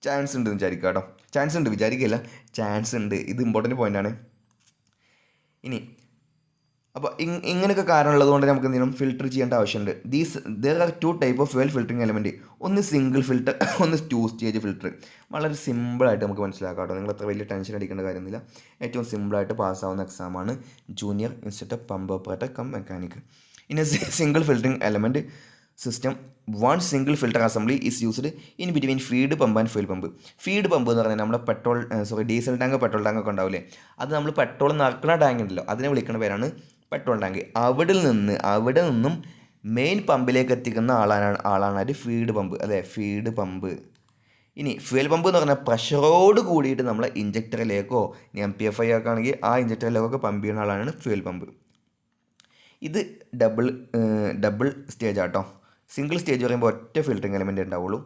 ചാൻസ് ഉണ്ട് വിചാരിക്കുക കേട്ടോ. ചാൻസ് ഉണ്ട്, വിചാരിക്കില്ല, ചാൻസ് ഉണ്ട്. ഇത് ഇമ്പോർട്ടൻറ്റ് പോയിൻ്റാണ്. ഇനി അപ്പോൾ ഇങ്ങനെയൊക്കെ കാരണമുള്ളത് കൊണ്ട് നമുക്ക് എന്തെങ്കിലും ഫിൽറ്റർ ചെയ്യേണ്ട ആവശ്യമുണ്ട്. There are 2 type of fuel filtering element. ഒന്ന് സിംഗിൾ ഫിൽറ്റർ, ഒന്ന് 2 സ്റ്റേജ് ഫിൽറ്റർ. വളരെ സിമ്പിളായിട്ട് നമുക്ക് മനസ്സിലാക്കാം കേട്ടോ. നിങ്ങൾ അത്ര വലിയ ടെൻഷൻ അടിക്കേണ്ട കാര്യമൊന്നുമില്ല. ഏറ്റവും സിമ്പിളായിട്ട് പാസ്സാവുന്ന എക്സാമാണ് junior institute pump operator cum mechanic. In a single filtering element system, one single filter assembly is used in between feed pump and fuel pump. Feed pump എന്ന് പറഞ്ഞാൽ നമ്മുടെ ഡീസൽ ടാങ്ക് പെട്രോൾ ടാങ്ക് ഒക്കെ ഉണ്ടാവില്ലേ, അത് നമ്മൾ petrol നിറക്കുന്ന tank ഉണ്ടല്ലോ, അതിനെ വിളിക്കുന്ന പേരാണ് പെട്രോൾ ടാങ്ക്. അവിടെ നിന്നും മെയിൻ പമ്പിലേക്ക് എത്തിക്കുന്ന ആളാണ് ഒരു ഫീഡ് പമ്പ്, അല്ലേ, ഫീഡ് പമ്പ്. ഇനി ഫ്യൂൽ പമ്പ് എന്ന് പറഞ്ഞാൽ പ്രഷറോട് കൂടിയിട്ട് നമ്മളെ ഇഞ്ചക്ടറിലേക്കോ MPFI ഒക്കെ ആണെങ്കിൽ ആ ഇഞ്ചക്ടറിലേക്കൊക്കെ പമ്പ് ചെയ്യുന്ന ആളാണ് ഫ്യൂൽ പമ്പ്. ഇത് ഡബിൾ സ്റ്റേജ് ആട്ടോ. സിംഗിൾ സ്റ്റേജ് പറയുമ്പോൾ ഒറ്റ ഫിൽറ്ററിങ് എലമെൻറ്റ് ഉണ്ടാവുള്ളൂ.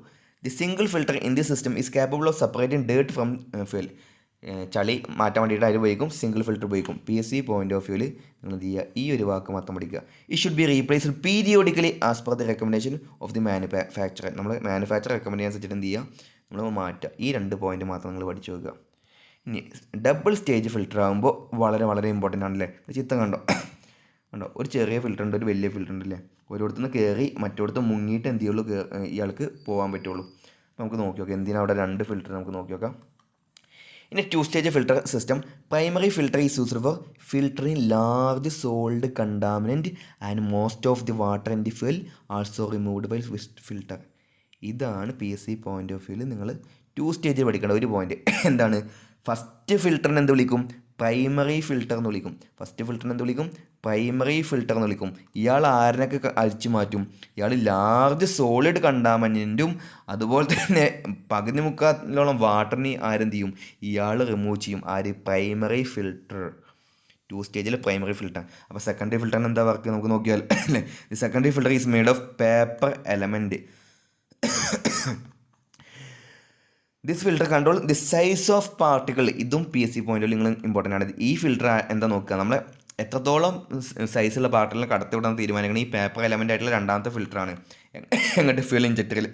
The single filter in the system is capable of separating dirt from fuel. ചളി മാറ്റാൻ വേണ്ടിയിട്ട് അതിൽ ഉപയോഗിക്കും, സിംഗിൾ ഫിൽറ്റർ ഉപയോഗിക്കും. PSC പോയിന്റ് ഓഫ് വ്യൂവിൽ നിങ്ങൾ എന്ത് ചെയ്യുക? ഈ ഒരു വാക്ക് മാത്രം പഠിക്കുക. It should be replaced periodically as per the recommendation of the manufacturer. നമ്മൾ മാനുഫാക്ചർ റെക്കമെൻഡ് ചെയ്യാൻ വെച്ചിട്ട് എന്ത് ചെയ്യുക? നമ്മൾ മാറ്റുക. ഈ 2 പോയിന്റ് മാത്രം നിങ്ങൾ പഠിച്ചു വെക്കുക. ഇനി ഡബിൾ സ്റ്റേജ് ഫിൽറ്റർ ആകുമ്പോൾ വളരെ വളരെ ഇമ്പോർട്ടൻ്റ് ആണല്ലേ. ചിത്രം കണ്ടോ, ഒരു ചെറിയ ഫിൽറ്റർ ഉണ്ട്, ഒരു വലിയ ഫിൽറ്റർ ഉണ്ട് അല്ലേ. ഒരിടത്തുനിന്ന് കയറി മറ്റൊരിടത്ത് മുങ്ങിയിട്ട് എന്ത് ചെയ്യുള്ളൂ? ഇയാൾക്ക് പോകാൻ പറ്റുള്ളൂ. നമുക്ക് നോക്കി നോക്കാം എന്തിനാണ് അവിടെ 2 ഫിൽറ്റർ. നമുക്ക് നോക്കി നോക്കാം. In a 2-stage filter system, primary filter is used for filtering large solid contaminant and most of the water and the fuel also removed by filter. ഇതാണ് PSC പോയിന്റ് ഓഫ് വ്യൂവിൽ നിങ്ങൾ 2 സ്റ്റേജിൽ പഠിക്കേണ്ട ഒരു പോയിന്റ്. എന്താണ്? ഫസ്റ്റ് ഫിൽറ്ററിനെ എന്ത് വിളിക്കും? Primary filter എന്ന് വിളിക്കും. ഫസ്റ്റ് ഫിൽറ്ററിനെ എന്ത് വിളിക്കും? പ്രൈമറി ഫിൽറ്റർ എന്ന് വിളിക്കും. ഇയാൾ ആരിനൊക്കെ അഴിച്ചു മാറ്റും? ഇയാൾ ലാർജ് സോളിഡ് കണ്ടാമിനൻറ്റും അതുപോലെ തന്നെ പകുതി മുക്കാലോളം വാട്ടറിനെ ആരെന്ത് ചെയ്യും? ഇയാൾ റിമൂവ് ചെയ്യും. ആര്? Primary filter. 2 സ്റ്റേജിൽ പ്രൈമറി ഫിൽറ്റർ. അപ്പോൾ സെക്കൻഡറി ഫിൽറ്ററിന് എന്താ വർക്ക്? നമുക്ക് നോക്കിയാൽ അല്ലേ. The secondary filter is made of paper element. This filter control the size of particle. ഇതും PSC പോയിന്റിൽ നിങ്ങൾ ഇമ്പോർട്ടൻ്റ് ആണ്. ഈ ഫിൽറ്റർ എന്താ നോക്കുക? നമ്മളെ എത്രത്തോളം സൈസുള്ള പാർട്ടിക്കിളിനെ കടത്തി വിടാൻ തീരുമാനിക്കണം ഈ പേപ്പർ എലമെൻ്റ് ആയിട്ടുള്ള രണ്ടാമത്തെ ഫിൽറ്ററാണ്. എങ്ങോട്ട്? ഫ്യൂൽ ഇഞ്ചക്ടറിൽ.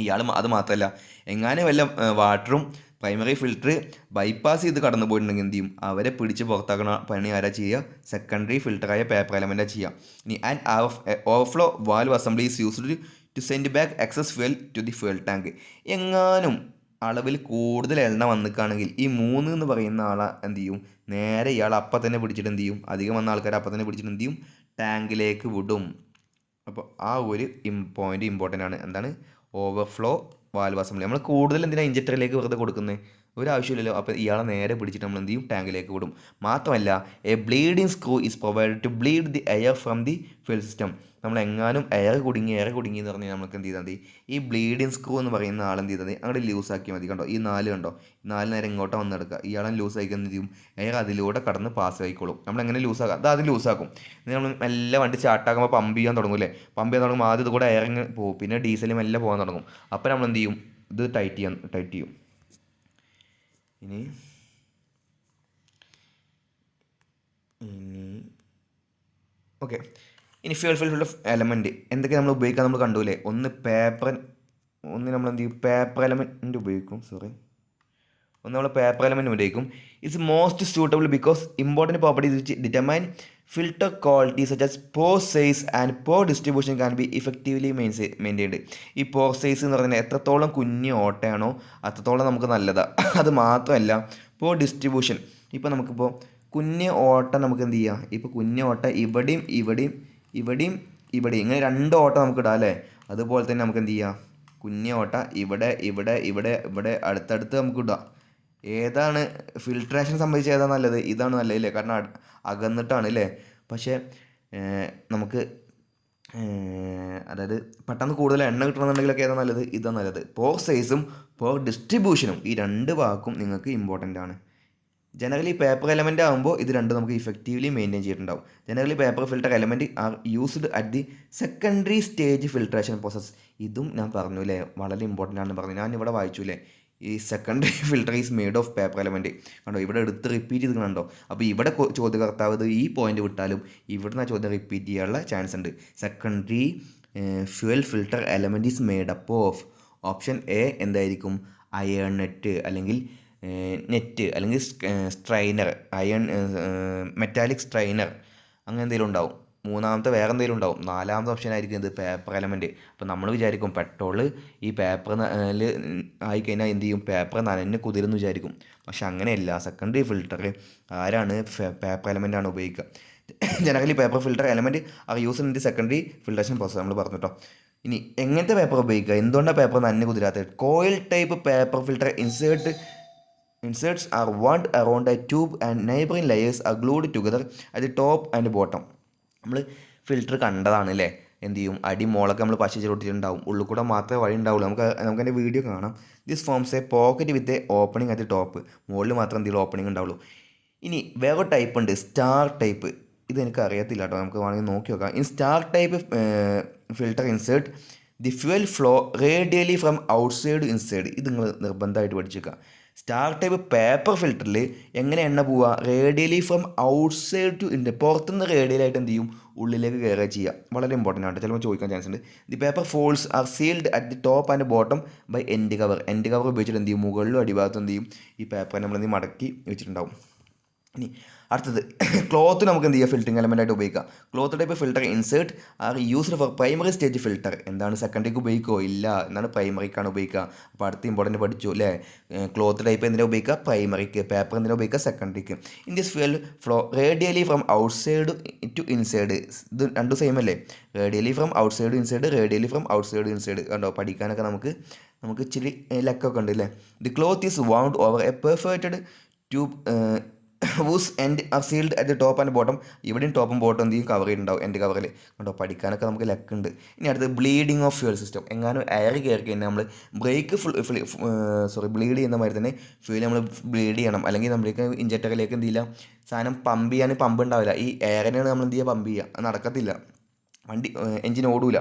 ഇയാൾ അത് മാത്രമല്ല, എങ്ങാനും വല്ല വാട്ടറും പ്രൈമറി ഫിൽറ്റർ ബൈപ്പാസ് ചെയ്ത് കടന്നു പോയിട്ടുണ്ടെങ്കിൽ എന്ത് ചെയ്യും? അവരെ പിടിച്ച് പുറത്താക്കണ പണി ആരാ ചെയ്യുക? സെക്കൻഡറി ഫിൽറ്ററായ പേപ്പർ എലമെൻറ്റാണ് ചെയ്യുക. ഇനി and overflow valve assembly is used to send back excess fuel to the fuel tank. എങ്ങാനും അളവിൽ കൂടുതൽ എണ്ണ വന്നിക്കുകയാണെങ്കിൽ ഈ 3 എന്ന് പറയുന്ന ആളെ എന്ത് ചെയ്യും? നേരെ ഇയാൾ അപ്പം തന്നെ പിടിച്ചിട്ട് എന്ത് ചെയ്യും? അധികം വന്ന ആൾക്കാർ അപ്പം തന്നെ പിടിച്ചിട്ട് എന്ത് ചെയ്യും? ടാങ്കിലേക്ക് വിടും. അപ്പോൾ ആ ഒരു പോയിന്റ് ഇമ്പോർട്ടൻ്റ് ആണ്. എന്താണ്? Overflow valve assembly. നമ്മൾ കൂടുതൽ എന്തിനാണ് ഇഞ്ചക്ടറിലേക്ക് വെറുതെ കൊടുക്കുന്നത്? ഒരു ആവശ്യമില്ലല്ലോ. അപ്പോൾ ഇയാളെ നേരെ പിടിച്ചിട്ട് നമ്മൾ എന്ത് ചെയ്യും? ടാങ്കിലേക്ക് വിടും. മാത്രമല്ല a bleeding screw is provided to bleed the air from the fuel system. നമ്മൾ എങ്ങാനും എയർ കുടുങ്ങി എന്ന് പറഞ്ഞാൽ നമുക്ക് എന്ത് ചെയ്താൽ മതി? ഈ ബ്ലീഡിങ് സ്ക്രൂ എന്ന് പറയുന്ന ആളെന്ത് ചെയ്താൽ മതി? അങ്ങോട്ട് ലൂസാക്കിയാൽ മതി. കണ്ടോ, ഈ 4 കണ്ടോ, 4 നേരം ഇങ്ങോട്ട് വന്നെടുക്കുക. ഇയാളെ ലൂസാക്കി എന്ത് ചെയ്യും? എയർ അതിലൂടെ കടന്ന് പാസ് ആയിക്കോളും. നമ്മളെങ്ങനെ ലൂസാക്കാം? അത് ലൂസാക്കും. നമ്മൾ മെല്ലെ വണ്ടി സ്റ്റാർട്ടാക്കുമ്പോൾ പമ്പ് ചെയ്യാൻ തുടങ്ങും അല്ലേ. പമ്പ് ചെയ്യാൻ തുടങ്ങുമ്പോൾ ആദ്യം ഇതുകൂടെ എയർ പോകും, പിന്നെ ഡീസൽ മെല്ലെ പോകാൻ തുടങ്ങും. അപ്പോൾ നമ്മൾ എന്ത് ചെയ്യും? ഇത് ടൈറ്റ് ചെയ്യും. ഇനി ഓക്കെ. ഇനി ഫ്യൂൽ ഫിൽറ്റർ എലമെൻറ്റ് എന്തൊക്കെ നമ്മൾ ഉപയോഗിക്കാൻ നമ്മൾ കണ്ടുല്ലേ. ഒന്ന് നമ്മൾ എന്ത് ചെയ്യും? പേപ്പർ എലമെൻറ്റ് ഉപയോഗിക്കും. ഒന്ന് നമ്മൾ പേപ്പർ എലമെൻറ്റ് ഉപയോഗിക്കും. It's most suitable because important properties which determine filter quality such as pore size and pore distribution can be effectively maintained. ഈ പോർ സൈസ് എന്ന് പറഞ്ഞാൽ എത്രത്തോളം കുഞ്ഞ് ഓട്ടയാണോ അത്രത്തോളം നമുക്ക് നല്ലതാണ്. അത് മാത്രമല്ല പോർ ഡിസ്ട്രിബ്യൂഷൻ. ഇപ്പോൾ നമുക്കിപ്പോൾ കുഞ്ഞ് ഓട്ട നമുക്ക് എന്ത് ചെയ്യാം? ഇപ്പോൾ കുഞ്ഞ് ഓട്ട ഇവിടെയും ഇങ്ങനെ 2 ഓട്ട നമുക്ക് ഇടാം അല്ലേ. അതുപോലെ തന്നെ നമുക്ക് എന്ത് ചെയ്യാം? കുഞ്ഞ് ഓട്ട ഇവിടെ അടുത്തടുത്ത് നമുക്ക് ഇടാം. ഏതാണ് ഫിൽട്രേഷൻ സംബന്ധിച്ച് ഏതാണ് നല്ലത്? ഇതാണ് നല്ലത് അല്ലേ, കാരണം അകന്നിട്ടാണ് അല്ലേ. പക്ഷേ നമുക്ക് അതായത് പെട്ടെന്ന് കൂടുതൽ എണ്ണ കിട്ടണമെന്നുണ്ടെങ്കിലൊക്കെ ഏതാണ് നല്ലത്? ഇതാണ് നല്ലത്. പോർ സൈസും പോർ ഡിസ്ട്രിബ്യൂഷനും ഈ 2 വാക്കും നിങ്ങൾക്ക് ഇമ്പോർട്ടൻ്റ് ആണ്. ജനറലി പേപ്പർ എലമെൻ്റ് ആകുമ്പോൾ ഇത് രണ്ടും നമുക്ക് ഇഫക്റ്റീവ്ലി മെയിൻറ്റെയിൻ ചെയ്തിട്ടുണ്ടാവും. Generally paper filter element are used at the secondary stage filtration process. ഇതും ഞാൻ പറഞ്ഞു അല്ലേ, വളരെ ഇമ്പോർട്ടൻ്റ് ആണെന്ന് പറഞ്ഞു. ഞാൻ ഇവിടെ വായിച്ചു അല്ലേ, ഈ secondary filter is made of paper element. കണ്ടോ, ഇവിടെ എടുത്ത് റിപ്പീറ്റ് ചെയ്ത് കണ്ടോ. അപ്പോൾ ഇവിടെ ചോദ്യകർത്താവ് ഇത് ഈ പോയിന്റ് വിട്ടാലും ഇവിടുന്ന് ആ ചോദ്യം റിപ്പീറ്റ് ചെയ്യാനുള്ള ചാൻസ് ഉണ്ട്. Secondary fuel filter element is made up of. Option A എന്തായിരിക്കും? അയൺ നെറ്റ് അല്ലെങ്കിൽ നെറ്റ് അല്ലെങ്കിൽ സ്ട്രൈനർ, അയൺ മെറ്റാലിക് സ്ട്രൈനർ, അങ്ങനെ എന്തെങ്കിലും ഉണ്ടാവും. മൂന്നാമത്തെ വേറെ എന്തെങ്കിലും ഉണ്ടാവും. നാലാമത്തെ ഓപ്ഷൻ ആയിരിക്കും ഇത് പേപ്പർ എലമെൻറ്റ്. അപ്പോൾ നമ്മൾ വിചാരിക്കും പെട്രോൾ ഈ പേപ്പറിൽ ആയിക്കഴിഞ്ഞാൽ എന്ത് ചെയ്യും, പേപ്പർ നനഞ്ഞ് കുതിരുന്ന് വിചാരിക്കും. പക്ഷെ അങ്ങനെയല്ല. സെക്കൻഡറി ഫിൽട്ടർ ആരാണ്? പേപ്പർ എലമെൻ്റ് ആണ് ഉപയോഗിക്കുക. Generally paper filter element are use in the secondary filtration process നമ്മൾ പറഞ്ഞു കേട്ടോ. ഇനി എങ്ങനത്തെ പേപ്പർ ഉപയോഗിക്കുക? എന്തുകൊണ്ടാണ് പേപ്പർ നനഞ്ഞ് കുതിരാത്തത്? Coil type paper filter Inserts are wound around a tube and neighboring layers are glued together at the top and bottom. നമ്മൾ ഫിൽറ്റർ കണ്ടതാണ് അല്ലേ, എന്ത് ചെയ്യും, അടി മോളൊക്കെ നമ്മൾ പശ ചുരുട്ടിയിട്ടുണ്ടാവും, ഉള്ളിൽ കൂടെ മാത്രമേ വഴി ഉണ്ടാവുള്ളൂ. നമുക്കതിൻ്റെ വീഡിയോ കാണാം. This forms A pocket with a opening at the top. മുകളിൽ മാത്രം എന്തെങ്കിലും ഓപ്പണിംഗ് ഉണ്ടാവുള്ളൂ. ഇനി വേറെ ടൈപ്പ് ഉണ്ട്, സ്റ്റാർ ടൈപ്പ്. ഇത് എനിക്ക് അറിയത്തില്ല കേട്ടോ, നമുക്ക് വേണമെങ്കിൽ നോക്കി നോക്കാം. In star type filter insert the fuel flow radially from outside inside. ഇത് നിങ്ങൾ നിർബന്ധമായിട്ട് പഠിച്ചേക്കുക. സ്റ്റാർ ടൈപ്പ് പേപ്പർ ഫിൽറ്ററിൽ എങ്ങനെ എണ്ണ പോവുക? Radially from outside to in. പുറത്തുനിന്ന് റേഡിയലായിട്ട് എന്ത് ചെയ്യും, ഉള്ളിലേക്ക് കയറുക ചെയ്യുക. വളരെ ഇമ്പോർട്ടൻ്റ് ആണ്, ചിലപ്പോൾ ചോദിക്കാൻ ചാൻസ് ഉണ്ട്. The paper folds are sealed at the top and bottom by end cover. End cover ഉപയോഗിച്ചിട്ട് എന്ത് ചെയ്യും, മുകളിലും അടിഭാഗത്തും എന്ത് ചെയ്യും, ഈ പേപ്പർ നമ്മൾ എന്ത് മടക്കി വെച്ചിട്ടുണ്ടാവും. ഇനി അടുത്തത് ക്ലോത്ത് നമുക്ക് എന്ത് ചെയ്യുക, ഫിൽറ്ററിങ് എലമെൻ്റായിട്ട് ഉപയോഗിക്കാം. Cloth type filter insert are used for primary stage filter. എന്താണ്, സെക്കൻഡറിക്ക് ഉപയോഗിക്കുമോ? ഇല്ല. എന്താണ്, പ്രൈമറിക്കാണ് ഉപയോഗിക്കുക. അപ്പോൾ അടുത്ത ഇമ്പോർട്ടൻറ്റ് പഠിച്ചു അല്ലേ. ക്ലോത്ത് ടൈപ്പ് എന്തിനാണ് ഉപയോഗിക്കുക? പ്രൈമറിക്ക്. പേപ്പർ എന്തിനാണ് ഉപയോഗിക്കുക? സെക്കൻഡറിക്ക്. In this fuel flow radially from outside to inside. ഇത് രണ്ടും സെയിം അല്ലേ? Radially from outside inside, radially from outside inside. കണ്ടോ, പഠിക്കാനൊക്കെ നമുക്ക് ഇച്ചിരി ലക്കൊക്കെ ഉണ്ട് അല്ലേ. The cloth is wound over a perforated tube whose ends are sealed at the top and bottom. ഇവിടെയും ടോപ്പും ബോട്ടം എന്ത് ചെയ്യും, കവർ ചെയ്തിട്ടുണ്ടാവും എൻഡ് കവറിൽ. കണ്ടോ, പഠിക്കാനൊക്കെ നമുക്ക് ലക്കുണ്ട്. ഇനി അടുത്ത് ബ്ലീഡിങ് ഓഫ് ഫ്യൂൽ സിസ്റ്റം. എങ്ങാനും എയർ കയറി കഴിഞ്ഞാൽ നമ്മൾ ബ്ലീഡ് ചെയ്യുന്ന മാതിരി തന്നെ ഫ്യൂൽ നമ്മൾ ബ്ലീഡ് ചെയ്യണം. അല്ലെങ്കിൽ നമ്മൾക്ക് ഇഞ്ചക്ടറിലേക്ക് എന്ത് ചെയ്യില്ല, സാധനം പമ്പ് ചെയ്യാൻ പമ്പ് ഉണ്ടാവില്ല. ഈ എയറിനാണ് നമ്മൾ എന്ത് ചെയ്യുക, പമ്പ് ചെയ്യുക. അത് നടക്കത്തില്ല, വണ്ടി എഞ്ചിൻ ഓടൂല.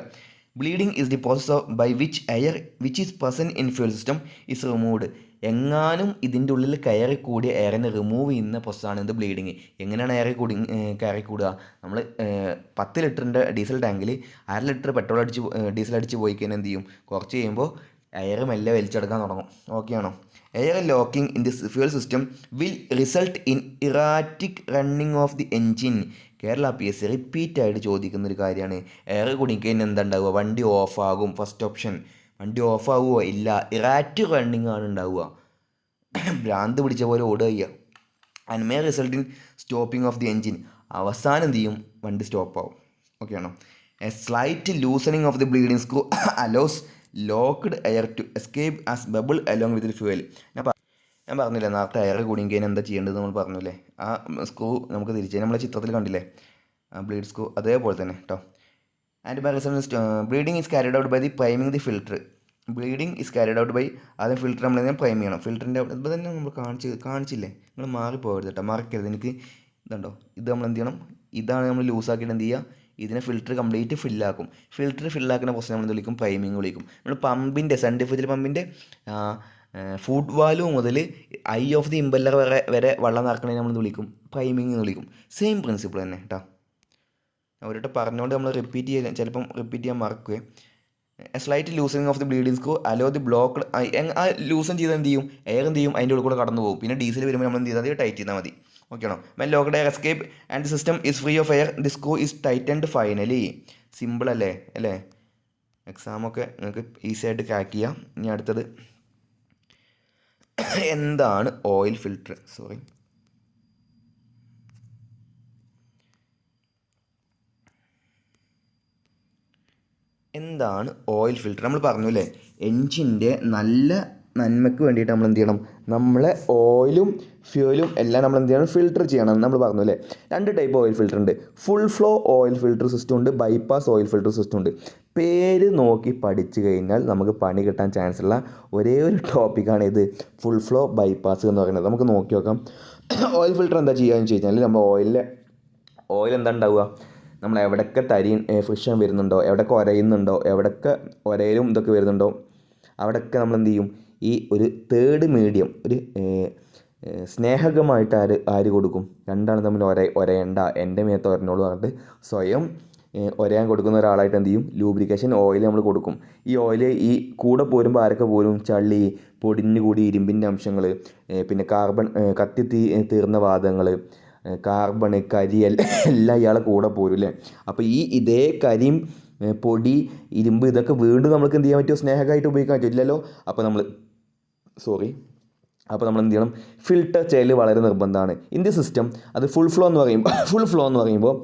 Bleeding is the process by which air which is present in fuel system is removed. എങ്ങാനും ഇതിൻ്റെ ഉള്ളിൽ കയറി കൂടിയ എയറിനെ റിമൂവ് ചെയ്യുന്ന പ്രോസസ്സാണ് ഇത് ബ്ലീഡിങ്. എങ്ങനെയാണ് കയറി കൂടുക? നമ്മൾ 10 ലിറ്ററിൻ്റെ ഡീസൽ ടാങ്കിൽ 1/2 ലിറ്റർ പെട്രോൾ ഡീസൽ അടിച്ച് പോയി കഴിഞ്ഞാൽ എന്ത് ചെയ്യും, കുറച്ച് കഴിയുമ്പോൾ എയർ മെല്ലെ വലിച്ചെടുക്കാൻ തുടങ്ങും. ഓക്കെ ആണോ? Air locking in this fuel system will result in erratic running of the engine. Kerala PSC റിപ്പീറ്റായിട്ട് ചോദിക്കുന്നൊരു കാര്യമാണ്. എയർ കുടിക്കഴിഞ്ഞാൽ എന്താ ഉണ്ടാവുക? വണ്ടി ഓഫാകും. First option. വണ്ടി ഓഫാകുമോ? ഇല്ല, ഇറാറ്റിക് റണ്ണിങ് ആണ് ഉണ്ടാവുക. ഭ്രാന്ത് പിടിച്ച പോലെ ഓടുക ചെയ്യുക. And may result in stopping of the engine. അവസാനം എന്ത് ചെയ്യും, വണ്ടി സ്റ്റോപ്പ് ആവും. ഓക്കെ ആണോ? A slight loosening of the bleeding screw allows locked air to escape as bubble along with the fuel. ഞാൻ പറഞ്ഞില്ലേ നേരത്തെ എയർ കുടുങ്ങിക്കഴിഞ്ഞാൽ എന്താ ചെയ്യേണ്ടത് നമ്മൾ പറഞ്ഞില്ലേ. ആ സ്ക്രൂ നമുക്ക് തിരിച്ച് നമ്മളെ ചിത്രത്തിൽ കണ്ടില്ലേ, ആ ബ്ലീഡ് സ്ക്രൂ അതേപോലെ തന്നെ കേട്ടോ. And by result bleeding is carried out by the priming the filter. Bleeding is carried out by ആദ്യം ഫിൽറ്റർ നമ്മൾ തന്നെ പ്രൈം ചെയ്യണം. ഫിൽറ്ററിൻ്റെ ഇപ്പോൾ തന്നെ നമ്മൾ കാണിച്ചില്ലേ, നിങ്ങൾ മാറിപ്പോകരുത് കേട്ടോ, മറക്കരുത്. എനിക്ക് ഇതുണ്ടോ, ഇത് നമ്മൾ എന്ത് ചെയ്യണം, ഇതാണ് നമ്മൾ ലൂസാക്കിയിട്ട് എന്ത് ചെയ്യുക, ഇതിനെ ഫിൽറ്റർ കംപ്ലീറ്റ് ഫില്ലാക്കും. ഫിൽറ്റർ ഫില്ലാക്കുന്ന പ്രശ്നം നമ്മൾ വിളിക്കും പ്രൈമിങ് വിളിക്കും. നമ്മൾ പമ്പിൻ്റെ സെൻട്രിഫ്യൂജൽ പമ്പിൻ്റെ ഫുഡ് വാൽവ് മുതൽ ഐ ഓഫ് ദി ഇമ്പല്ലർ വരെ വെള്ളം നിറക്കണേ നമ്മൾ വിളിക്കും പ്രൈമിങ് എന്ന് വിളിക്കും. സെയിം പ്രിൻസിപ്പിൾ തന്നെ കേട്ടോ. അവരോട്ട് പറഞ്ഞുകൊണ്ട് നമ്മൾ ചിലപ്പം റിപ്പീറ്റ് ചെയ്യാൻ മറക്കുകയെ. Slight loosening of the bleeding screw അലോ ദി ബ്ലോക്ക്. ആ ലൂസൻ ചെയ്താൽ എന്ത് ചെയ്യും, എയർ എന്ത് ചെയ്യും, അതിൻ്റെ ഉള്ളിൽ കൂടെ കടന്നു പോകും. പിന്നെ ഡീസൽ വരുമ്പോൾ നമ്മൾ എന്ത് ചെയ്താൽ മതി, ടൈറ്റ് ചെയ്താൽ മതി. ഓക്കെ ആണോ? When locked air escape and the system is free of air the screw is tightened finally. Simple അല്ലേ? എക്സാമൊക്കെ നിങ്ങൾക്ക് ഈസി ആയിട്ട് ക്രാക്ക് ചെയ്യാം. ഇനി അടുത്തത് എന്താണ് ഓയിൽ ഫിൽറ്റർ? എന്താണ് ഓയിൽ ഫിൽറ്റർ? നമ്മൾ പറഞ്ഞു അല്ലേ, എൻജിൻ്റെ നല്ല നന്മയ്ക്ക് വേണ്ടിയിട്ട് നമ്മൾ എന്ത് ചെയ്യണം, നമ്മളെ ഓയിലും ഫ്യൂലും എല്ലാം നമ്മൾ എന്ത് ചെയ്യണം, ഫിൽറ്റർ ചെയ്യണം നമ്മൾ പറഞ്ഞു അല്ലേ. 2 ടൈപ്പ് ഓയിൽ ഫിൽറ്റർ ഉണ്ട്. Full flow oil filter system ഉണ്ട്, ബൈപ്പാസ് ഓയിൽ ഫിൽറ്റർ സിസ്റ്റം ഉണ്ട്. പേര് നോക്കി പഠിച്ചു കഴിഞ്ഞാൽ നമുക്ക് പണി കിട്ടാൻ ചാൻസ് ഉള്ള ഒരേ ഒരു ടോപ്പിക്കാണ് ഇത് ഫുൾ ഫ്ലോ ബൈപ്പാസ് എന്ന് പറയുന്നത്. നമുക്ക് നോക്കി നോക്കാം. ഓയിൽ ഫിൽറ്റർ എന്താ ചെയ്യുകയെന്ന് വെച്ച് കഴിഞ്ഞാൽ നമ്മൾ ഓയിൽ എന്താ ഉണ്ടാവുക, നമ്മൾ എവിടെയൊക്കെ ഫ്രിക്ഷൻ വരുന്നുണ്ടോ, എവിടെയൊക്കെ ഉരയുന്നുണ്ടോ, എവിടെയൊക്കെ ഉരയിലും ഇതൊക്കെ വരുന്നുണ്ടോ അവിടെയൊക്കെ നമ്മൾ എന്ത് ചെയ്യും, ഈ ഒരു തേർഡ് മീഡിയം ഒരു സ്നേഹകമായിട്ട് ആര് കൊടുക്കും, രണ്ടാണ് തമ്മിൽ ഒരയണ്ട, എൻ്റെ മേത്ത് ഒരഞ്ഞോളൂ പറഞ്ഞിട്ട് സ്വയം ഒരയാൻ കൊടുക്കുന്ന ഒരാളായിട്ട് എന്ത് ചെയ്യും, ലൂബ്രിക്കേഷൻ ഓയിൽ നമ്മൾ കൊടുക്കും. ഈ ഓയിൽ ഈ കൂടെ പോരുമ്പോൾ ആരൊക്കെ പോരും, ചളി, പൊടിഞ്ഞു കൂടി ഇരുമ്പിൻ്റെ അംശങ്ങൾ, പിന്നെ കാർബൺ തീർന്ന വാതകങ്ങൾ, കാർബൺ, കരി എല്ലാം ഇയാളെ കൂടെ പോരും അല്ലേ. അപ്പോൾ ഇതേ കരിയും പൊടി, ഇരുമ്പ് ഇതൊക്കെ വീണ്ടും നമുക്ക് എന്ത് ചെയ്യാൻ പറ്റുമോ, സ്നേഹമായിട്ട് ഉപയോഗിക്കാൻ പറ്റില്ലല്ലോ. അപ്പോൾ നമ്മൾ എന്ത് ചെയ്യണം, ഫിൽട്ടർ ചെയ്യൽ വളരെ നിർബന്ധമാണ്. ഇൻ ദി സിസ്റ്റം അത് ഫുൾ ഫ്ലോ എന്ന് പറയുമ്പോൾ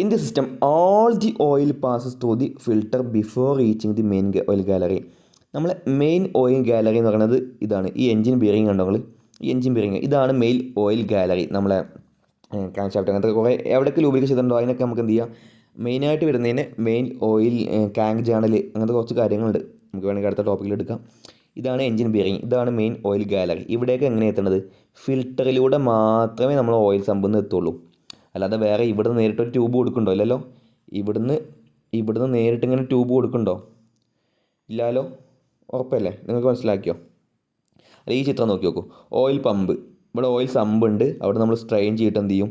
in the system all the oil passes through the filter before reaching the main oil gallery. നമ്മളെ മെയിൻ ഓയിൽ ഗാലറി എന്ന് പറയുന്നത് ഇതാണ്. ഈ എൻജിൻ ബിയറിംഗ് കണ്ടോ നിങ്ങൾ, ഈ എൻജിൻ ബിയറിംഗ് ഇതാണ് മെയിൻ ഓയിൽ ഗാലറി. നമ്മളെ ക്രാങ്ക്ഷാഫ്റ്റ് അങ്ങനത്തെ കുറേ എവിടെയൊക്കെ ലൂബ്രിക്കേഷൻ ചെയ്തിട്ടുണ്ടോ അതിനൊക്കെ നമുക്ക് എന്ത് ചെയ്യാം, മെയിനായിട്ട് വരുന്നതിന് മെയിൻ ഓയിൽ ക്രാങ്ക് ചാനൽ അങ്ങനത്തെ കുറച്ച് കാര്യങ്ങളുണ്ട്, നമുക്ക് വേണമെങ്കിൽ അടുത്ത ടോപ്പിക്കിൽ എടുക്കാം. ഇതാണ് എൻജിൻ ബിയറിംഗ്, ഇതാണ് മെയിൻ ഓയിൽ ഗാലറി. ഇവിടേക്ക് എങ്ങനെ എത്തുന്നത്, ഫിൽറ്ററിലൂടെ മാത്രമേ നമ്മൾ ഓയിൽ സമ്പന്ന് എത്തുള്ളൂ. അല്ലാതെ വേറെ ഇവിടുന്ന് നേരിട്ടൊരു ട്യൂബ് കൊടുക്കുന്നുണ്ടോ, ഇല്ലല്ലോ. ഇവിടുന്ന് നേരിട്ട് ഇങ്ങനെ ട്യൂബ് കൊടുക്കുന്നുണ്ടോ, ഇല്ലല്ലോ. ഉറപ്പല്ലേ, നിങ്ങൾക്ക് മനസ്സിലാക്കിയോ? അല്ല, ഈ ചിത്രം നോക്കി നോക്കൂ. ഓയിൽ പമ്പ്, ഇവിടെ ഓയിൽ സമ്പ് ഉണ്ട്, അവിടെ നമ്മൾ സ്ട്രെയിൻ ചെയ്തിട്ട് എന്ത് ചെയ്യും,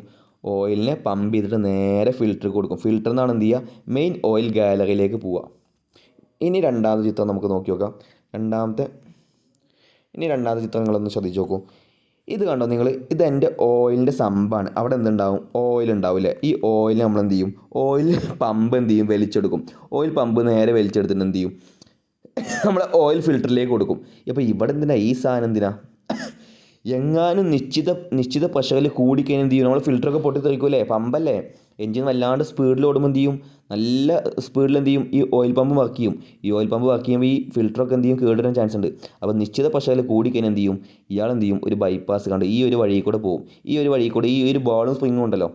ഓയിലിനെ പമ്പ് ചെയ്തിട്ട് നേരെ ഫിൽറ്റർ കൊടുക്കും. ഫിൽറ്ററിൽ നിന്നാണ് എന്ത് ചെയ്യുക, മെയിൻ ഓയിൽ ഗാലറിയിലേക്ക് പോവുക. ഇനി രണ്ടാമത്തെ ചിത്രം നമുക്ക് നോക്കി നോക്കാം. രണ്ടാമത്തെ ചിത്രം നിങ്ങളൊന്ന് ശ്രദ്ധിച്ച് നോക്കൂ. ഇത് കണ്ടോ നിങ്ങൾ, ഇതെൻ്റെ ഓയിലിൻ്റെ സമ്പാണ്. അവിടെ എന്തുണ്ടാവും, ഓയിൽ ഉണ്ടാവില്ലേ. ഈ ഓയിൽ നമ്മൾ എന്ത് ചെയ്യും, ഓയിൽ പമ്പ് എന്ത് ചെയ്യും, വലിച്ചെടുക്കും. ഓയിൽ പമ്പ് നേരെ വലിച്ചെടുത്തിട്ട് എന്ത് ചെയ്യും, നമ്മൾ ഓയിൽ ഫിൽറ്ററിലേക്ക് കൊടുക്കും. അപ്പോൾ ഇവിടെ എന്തിനാ ഈ സാധനം, എന്തിനാ, എങ്ങാനും നിശ്ചിത പ്രഷറിൽ കൂടിക്കഴിഞ്ഞാൽ എന്ത് ചെയ്യും, നമ്മൾ ഫിൽറ്ററൊക്കെ പൊട്ടിത്തെറിക്കുമല്ലേ, പമ്പല്ലേ. എൻജിൻ വല്ലാണ്ട് സ്പീഡിൽ ഓടുമ്പോൾ എന്ത് ചെയ്യും, നല്ല സ്പീഡിൽ എന്ത് ചെയ്യും, ഈ ഓയിൽ പമ്പ് വർക്ക് ചെയ്യും. ഈ ഓയിൽ പമ്പ് വർക്ക് ചെയ്യുമ്പോൾ ഈ ഫിൽറ്ററൊക്കെ എന്ത് ചെയ്യും, കേടുവരാൻ ചാൻസ് ഉണ്ട്. അപ്പോൾ നിശ്ചിത പ്രഷറിൽ കൂടിക്കഴിഞ്ഞാൽ എന്ത് ചെയ്യും, ഇയാൾ എന്ത് ചെയ്യും, ഒരു ബൈപ്പാസ് കണ്ട് ഈ ഒരു വഴി കൂടെ പോകും. ഈ ഒരു ബോളും സ്പ്രിങ്ങും ഉണ്ടല്ലോ,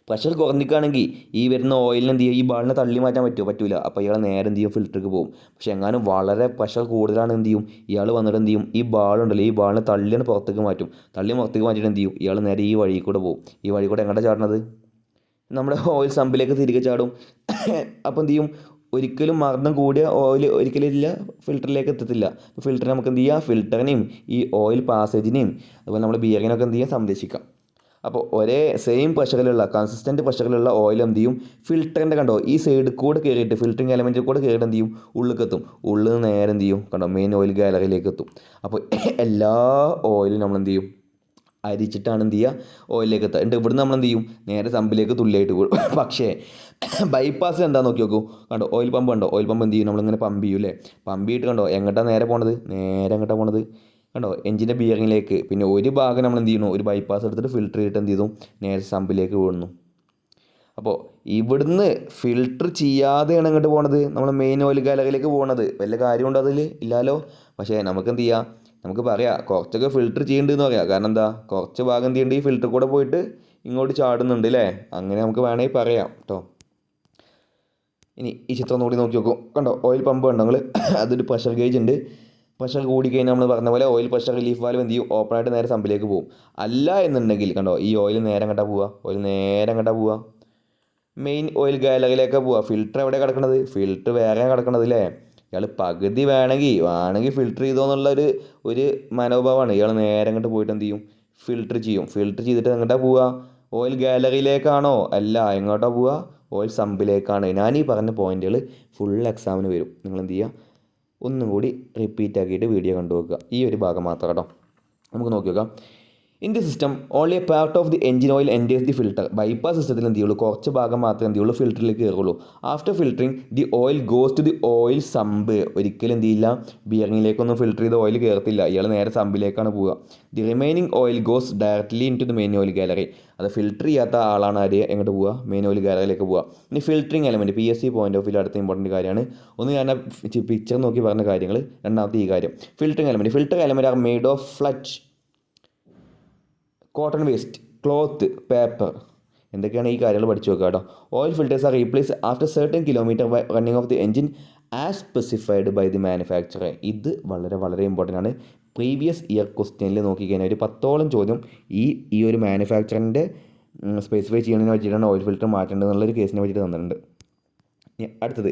പ്രഷർ കുറഞ്ഞിക്കുകയാണെങ്കിൽ ഈ വരുന്ന ഓയിലിന് എന്ത് ചെയ്യും, ഈ ബാളിനെ തള്ളി മാറ്റാൻ പറ്റില്ല. അപ്പോൾ ഇയാൾ നേരെ എന്ത് ചെയ്യും, ഫിൽറ്റർക്ക് പോകും. പക്ഷേ എങ്ങാനും വളരെ പ്രഷർ കൂടുതലാണ് എന്ത് ചെയ്യും, ഇയാൾ വന്നിട്ട് എന്ത് ചെയ്യും, ഈ ബാളുണ്ടല്ലോ, ഈ ബാളിനെ തള്ളിയാണ് പുറത്തേക്ക് മാറ്റിയിട്ട് എന്ത് ചെയ്യും, ഇയാൾ നേരെ ഈ വഴി കൂടെ പോകും. ഈ വഴി കൂടെ എങ്ങോട്ടാണ് ചാടുന്നത്, നമ്മുടെ ഓയിൽ സമ്പിലേക്ക് തിരികെ ചാടും. അപ്പോൾ എന്ത് ചെയ്യും, ഒരിക്കലും മർദ്ദം കൂടിയ ഓയിൽ ഒരിക്കലും ഇല്ല ഫിൽറ്ററിലേക്ക് എത്തത്തില്ല. അപ്പോൾ ഫിൽറ്ററിനെ നമുക്ക് എന്ത് ചെയ്യുക, ഫിൽറ്ററിനെയും ഈ ഓയിൽ പാസേജിനെയും അതുപോലെ നമ്മുടെ ബിയറിനൊക്കെ എന്ത് ചെയ്യാം, സംരക്ഷിക്കാം. അപ്പോൾ ഒരേ സെയിം പ്രഷറിലുള്ള കൺസിസ്റ്റൻറ്റ് പ്രഷറിലുള്ള ഓയിൽ എന്ത് ചെയ്യും, ഫിൽറ്ററിൻ്റെ കണ്ടോ ഈ സൈഡിൽ കൂടെ കയറിയിട്ട് ഫിൽറ്ററിങ് എലമെൻറ്റിൽ കൂടെ കയറിയിട്ട് എന്ത് ചെയ്യും, ഉള്ളിലേക്ക് എത്തും. ഉള്ളിൽ നിന്ന് നേരെ എന്ത് ചെയ്യും, കണ്ടോ മെയിൻ ഓയിൽ ഗാലറിയിലേക്ക് എത്തും. അപ്പോൾ എല്ലാ ഓയിലും നമ്മൾ എന്ത് ചെയ്യും, അരിച്ചിട്ടാണ് എന്ത് ചെയ്യുക, ഓയിലിലേക്ക് എത്തുക. എന്നിട്ട് ഇവിടുന്ന് നമ്മൾ എന്ത് ചെയ്യും, നേരെ സമ്പിലേക്ക് തുള്ളിയായിട്ട് പോകും. പക്ഷേ ബൈപ്പാസിൽ എന്താ നോക്കി നോക്കൂ, കണ്ടോ ഓയിൽ പമ്പ് കണ്ടോ, ഓയിൽ പമ്പ് എന്ത് ചെയ്യും, നമ്മളിങ്ങനെ പമ്പ് ചെയ്യും അല്ലേ. പമ്പ് ചെയ്തിട്ട് കണ്ടോ എങ്ങോട്ടാണ് നേരെ പോണത് കണ്ടോ എഞ്ചിൻ്റെ ബിയറിങ്ങിലേക്ക്. പിന്നെ ഒരു ഭാഗം നമ്മൾ എന്ത് ചെയ്യുന്നു, ഒരു ബൈപ്പാസ് എടുത്തിട്ട് ഫിൽറ്റർ ചെയ്തിട്ട് എന്ത് ചെയ്തു, നേരെ സമ്പിലേക്ക് വീഴുന്നു. അപ്പോൾ ഇവിടുന്ന് ഫിൽറ്റർ ചെയ്യാതെയാണ് അങ്ങോട്ട് പോണത്, നമ്മൾ മെയിൻ ഓയിൽ ഗാലറിയിലേക്ക് പോകണത്. വല്ല കാര്യമുണ്ടോ അതിൽ, ഇല്ലല്ലോ. പക്ഷേ നമുക്ക് എന്ത് ചെയ്യാം, നമുക്ക് പറയാം കുറച്ചൊക്കെ ഫിൽറ്റർ ചെയ്യേണ്ടതെന്ന് പറയാം. കാരണം എന്താ, കുറച്ച് ഭാഗം എന്ത് ചെയ്യുന്നുണ്ട്, ഈ ഫിൽറ്റർ കൂടെ പോയിട്ട് ഇങ്ങോട്ട് ചാടുന്നുണ്ട് അല്ലേ. അങ്ങനെ നമുക്ക് വേണമെങ്കിൽ പറയാം കേട്ടോ. ഇനി ഈ ചിത്രം കൂടി നോക്കി നോക്കും. കണ്ടോ ഓയിൽ പമ്പ് കണ്ടോ നിങ്ങൾ, അതൊരു പ്രഷർ ഗേജ് ഉണ്ട്. പ്രഷർ കൂടിക്കഴിഞ്ഞാൽ നമ്മൾ പറഞ്ഞ പോലെ ഓയിൽ പ്രഷർ റിലീഫ് വാൽവ് എന്ത് ചെയ്യും, ഓപ്പണായിട്ട് നേരെ സമ്പിലേക്ക് പോകും. അല്ല എന്നുണ്ടെങ്കിൽ കണ്ടോ ഈ ഓയിൽ നേരെ അങ്ങോട്ടാണ് പോവുക, മെയിൻ ഓയിൽ ഗാലറിയിലേക്കാണ് പോവുക. ഫിൽറ്റർ എവിടെ കിടക്കണത്, ഫിൽറ്റർ വേറെ കിടക്കണത് അല്ലേ. ഇയാൾ പകുതി വേണമെങ്കിൽ ഫിൽറ്റർ ചെയ്തോന്നുള്ള ഒരു മനോഭാവമാണ്. ഇയാൾ നേരെ അങ്ങോട്ട് പോയിട്ട് എന്ത് ചെയ്യും, ഫിൽറ്റർ ചെയ്തിട്ട് എങ്ങോട്ടാണ് പോവുക, ഓയിൽ ഗാലറിയിലേക്കാണോ, അല്ല എങ്ങോട്ടാണ് പോവുക, ഓയിൽ സമ്പിലേക്കാണ്. ഞാൻ ഈ പറഞ്ഞ പോയിന്റുകൾ ഫുൾ എക്സാമിന് വരും. നിങ്ങൾ എന്ത് ചെയ്യുക, ഒന്നും കൂടി റിപ്പീറ്റ് ആക്കിയിട്ട് വീഡിയോ കണ്ടു നോക്കുക. ഈ ഒരു ഭാഗം മാത്രം കേട്ടോ. നമുക്ക് നോക്കി നോക്കാം. In the system only a part of the engine oil enters the filter. Bypass സിസ്റ്റത്തിൽ എന്ത് ചെയ്യുള്ളൂ, കുറച്ച് ഭാഗം മാത്രമേ എന്ത് ചെയ്യുള്ളൂ, ഫിൽറ്ററിലേക്ക് കയറുള്ളൂ. After filtering the oil goes to the oil sump. ഒരിക്കലും എന്ത് ചെയ്യില്ല, ബിയറിങ്ങിലേക്കൊന്നും ഫിൽറ്റർ ചെയ്ത് ഓയിൽ കയറത്തില്ല. ഇയാൾ നേരെ സമ്പിലേക്കാണ് പോവുക. The remaining oil goes directly in to the main oil gallery. അത് ഫിൽറ്റർ ചെയ്യാത്ത ആളാണ് എങ്ങോട്ട് പോവുക, മെയിൻ ഓയിൽ ഗാലറിയിലേക്ക് പോവുക. ഇനി filtering element PSC point of view അടുത്ത ഇമ്പോർട്ടൻറ്റ് കാര്യമാണ്. ഒന്ന് ഞാൻ പിക്ചർ നോക്കി പറഞ്ഞ കാര്യങ്ങൾ, രണ്ടാമത്തെ ഈ കാര്യം. Filtering element are made of felt, cotton waste, cloth, paper എന്തൊക്കെയാണ് ഈ കാര്യങ്ങൾ പഠിച്ചു വെക്കുക കേട്ടോ. Oil filters are replace after certain kilometre by running of the engine as specified by the manufacturer. ഇത് വളരെ വളരെ ഇമ്പോർട്ടൻ്റ് ആണ്. പ്രീവിയസ് ഇയർ ക്വസ്റ്റ്യനിൽ നോക്കിക്കഴിഞ്ഞാൽ ഒരു 10ഓളം ചോദ്യം ഈ ഒരു മാനുഫാക്ചറിൻ്റെ സ്പെസിഫൈ ചെയ്യുന്നതിന് വെച്ചിട്ടാണ് ഓയിൽ ഫിൽറ്റർ മാറ്റേണ്ടത് എന്നുള്ളൊരു കേസിനെ വെച്ചിട്ട് തന്നിട്ടുണ്ട്. അടുത്തത്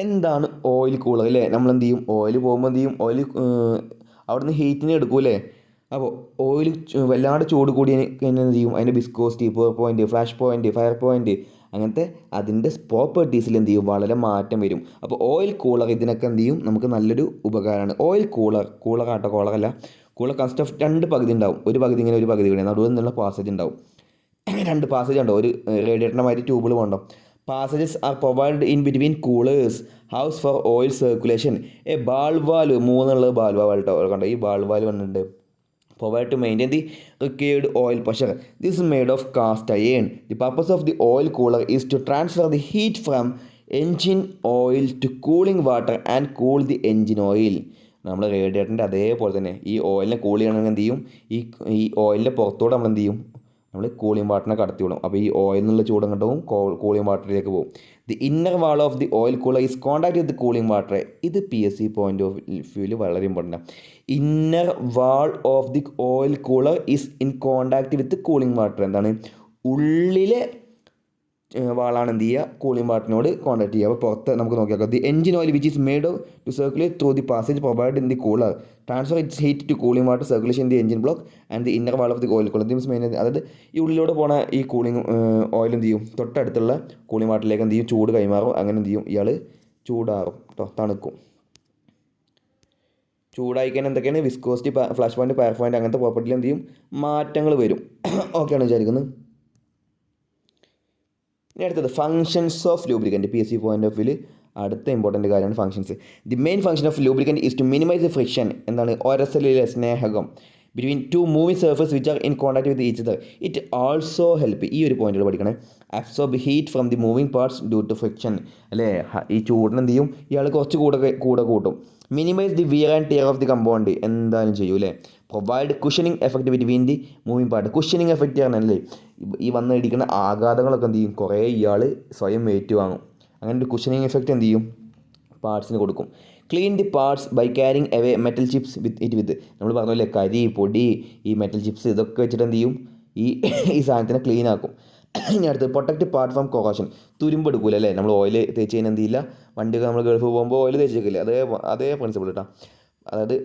എന്താണ് ഓയിൽ കൂളർ അല്ലേ? നമ്മൾ എന്ത് ചെയ്യും, ഓയിൽ പോകുമ്പോൾ എന്ത് ചെയ്യും, ഓയിൽ അവിടുന്ന് ഹീറ്റിന് എടുക്കൂലേ. അപ്പോൾ ഓയിൽ വല്ലാണ്ട് ചൂട് കൂടി കഴിഞ്ഞാൽ എന്ത് ചെയ്യും, അതിൻ്റെ viscosity, power point, flash point, fire point, അങ്ങനത്തെ അതിൻ്റെ പ്രോപ്പർട്ടീസിൽ എന്ത് ചെയ്യും, വളരെ മാറ്റം വരും. അപ്പോൾ ഓയിൽ കൂളർ ഇതിനൊക്കെ എന്ത് ചെയ്യും, നമുക്ക് നല്ലൊരു ഉപകാരമാണ്. ഓയിൽ കൂളറാട്ടോ, കോളറല്ല. കൂളർ കൺസിസ്റ്റ് ഓഫ് 2 പകുതി ഉണ്ടാവും. ഒരു പകുതി ഇങ്ങനെ, ഒരു പകുതി ഇങ്ങനെ, നടുവിൽ നിന്നുള്ള പാസേജ് ഉണ്ടാവും. 2 പാസേജ് ഉണ്ടോ, ഒരു റേഡിയേറ്ററിൻ്റെ മാതിരി ട്യൂബിൾ വേണ്ടോ. Passages are provide in between coolers house for oil circulation. Ball valve 3 ball valve കേട്ടോ, കണ്ടോ ഈ ബാൾവാൽവ് വന്നിട്ടുണ്ട്. Provide to maintain the required oil pressure. This is made of cast iron. The purpose of the oil cooler is to transfer the heat from engine oil to cooling water and cool the engine oil. നമ്മൾ റേഡിയേറ്ററിൻ്റെ അതേപോലെ തന്നെ ഈ ഓയിലിനെ cool ചെയ്യണമെങ്കിൽ എന്ത് ചെയ്യും, ഈ ഓയിലിൻ്റെ പുറത്തോടെ നമ്മൾ എന്ത് ചെയ്യും, നമ്മൾ കൂളിംഗ് വാട്ടറിനെ കടത്തി വിടും. അപ്പോൾ ഈ ഓയിൽ എന്നുള്ള ചൂട് അങ്ങോട്ടും കൂളിംഗ് വാട്ടറിലേക്ക് പോകും. The inner wall of the oil cooler is contact with cooling water. ഇത് PSC പോയിന്റ് ഓഫ് വ്യൂവിൽ വളരെ ഇമ്പോർട്ടൻ്റ് ആണ്. Inner wall of the oil cooler is in contact with cooling water. എന്താണ്, ഉള്ളിലെ വാളാണ് എന്ത് ചെയ്യുക, കൂളിംഗ് വാട്ടറിനോട് കോൺടാക്ട് ചെയ്യുക. അപ്പോൾ പുറത്ത് നമുക്ക് നോക്കിയാൽ the engine oil which is made to circulate through the passage provide in the cooler transfer its heat to cooling water circulation in the engine block and the inner wall of the oil cooler. This main, അതായത് ഈ ഉള്ളിലൂടെ പോണ ഈ cooling oil എന്ത് ചെയ്യും, തൊട്ടടുത്തുള്ള cooling വാട്ടറിലേക്ക് എന്ത് ചെയ്യും, ചൂട് കൈമാറും. അങ്ങനെ എന്ത് ചെയ്യും, ഇയാൾ ചൂടാറും കേട്ടോ, തണുക്കും. ചൂടായിക്കാൻ എന്തൊക്കെയാണ്, viscosity, flash point, fire point, അങ്ങനത്തെ പ്രോപ്പർട്ടിയിൽ എന്ത് ചെയ്യും, മാറ്റങ്ങൾ വരും. ഓക്കെയാണ് വിചാരിക്കുന്നത്. ഇനി അടുത്തത് functions of lubricant. PSC point of വ്യൂവിൽ അടുത്ത ഇമ്പോർട്ടൻറ്റ് കാര്യമാണ് functions. The main function of lubricant is to minimise the friction. എന്താണ്, ഒരസലിലെ സ്നേഹകം between 2 moving surface which are in contact with each other. It also help, ഈ ഒരു പോയിന്റുകൾ പഠിക്കണേ, absorb heat from the moving parts due to friction. അല്ലേ, ഈ ചൂടിന് എന്ത് ചെയ്യും, ഇയാൾ കുറച്ച് കൂടെ കൂട്ടും. Minimise the wear and tear of the compound, എന്തായാലും ചെയ്യും അല്ലേ. Provide cushioning effect between the moving part. Cushioning effect പറഞ്ഞല്ലേ, ഈ വന്നിരിക്കുന്ന ആഘാതങ്ങളൊക്കെ എന്ത് ചെയ്യും, കുറേ ഇയാൾ സ്വയം ഏറ്റുവാങ്ങും. അങ്ങനെ ഒരു കുഷനിങ് എഫക്റ്റ് എന്ത് ചെയ്യും, പാർട്സിന് കൊടുക്കും. Clean the parts by carrying away metal chips with നമ്മൾ പറഞ്ഞല്ലേ, കരി, പൊടി, ഈ മെറ്റൽ ചിപ്സ് ഇതൊക്കെ വെച്ചിട്ട് എന്ത് ചെയ്യും, ഈ സാധനത്തിനെ ക്ലീൻ ആക്കും. ഇനി അടുത്ത് പ്രൊട്ടക്റ്റ് പാർട്ട് ഫ്രം കൊറോഷൻ. തുരുമ്പ് എടുക്കൂല അല്ലേ, നമ്മൾ ഓയിൽ തേച്ച് കഴിഞ്ഞാൽ എന്ത് ചെയ്യില്ല, വണ്ടിയൊക്കെ നമ്മൾ ഗൾഫ് പോകുമ്പോൾ ഓയിൽ തേച്ചേക്കില്ല, അതേ പ്രിൻസിപ്പിൾ കേട്ടോ. അതായത്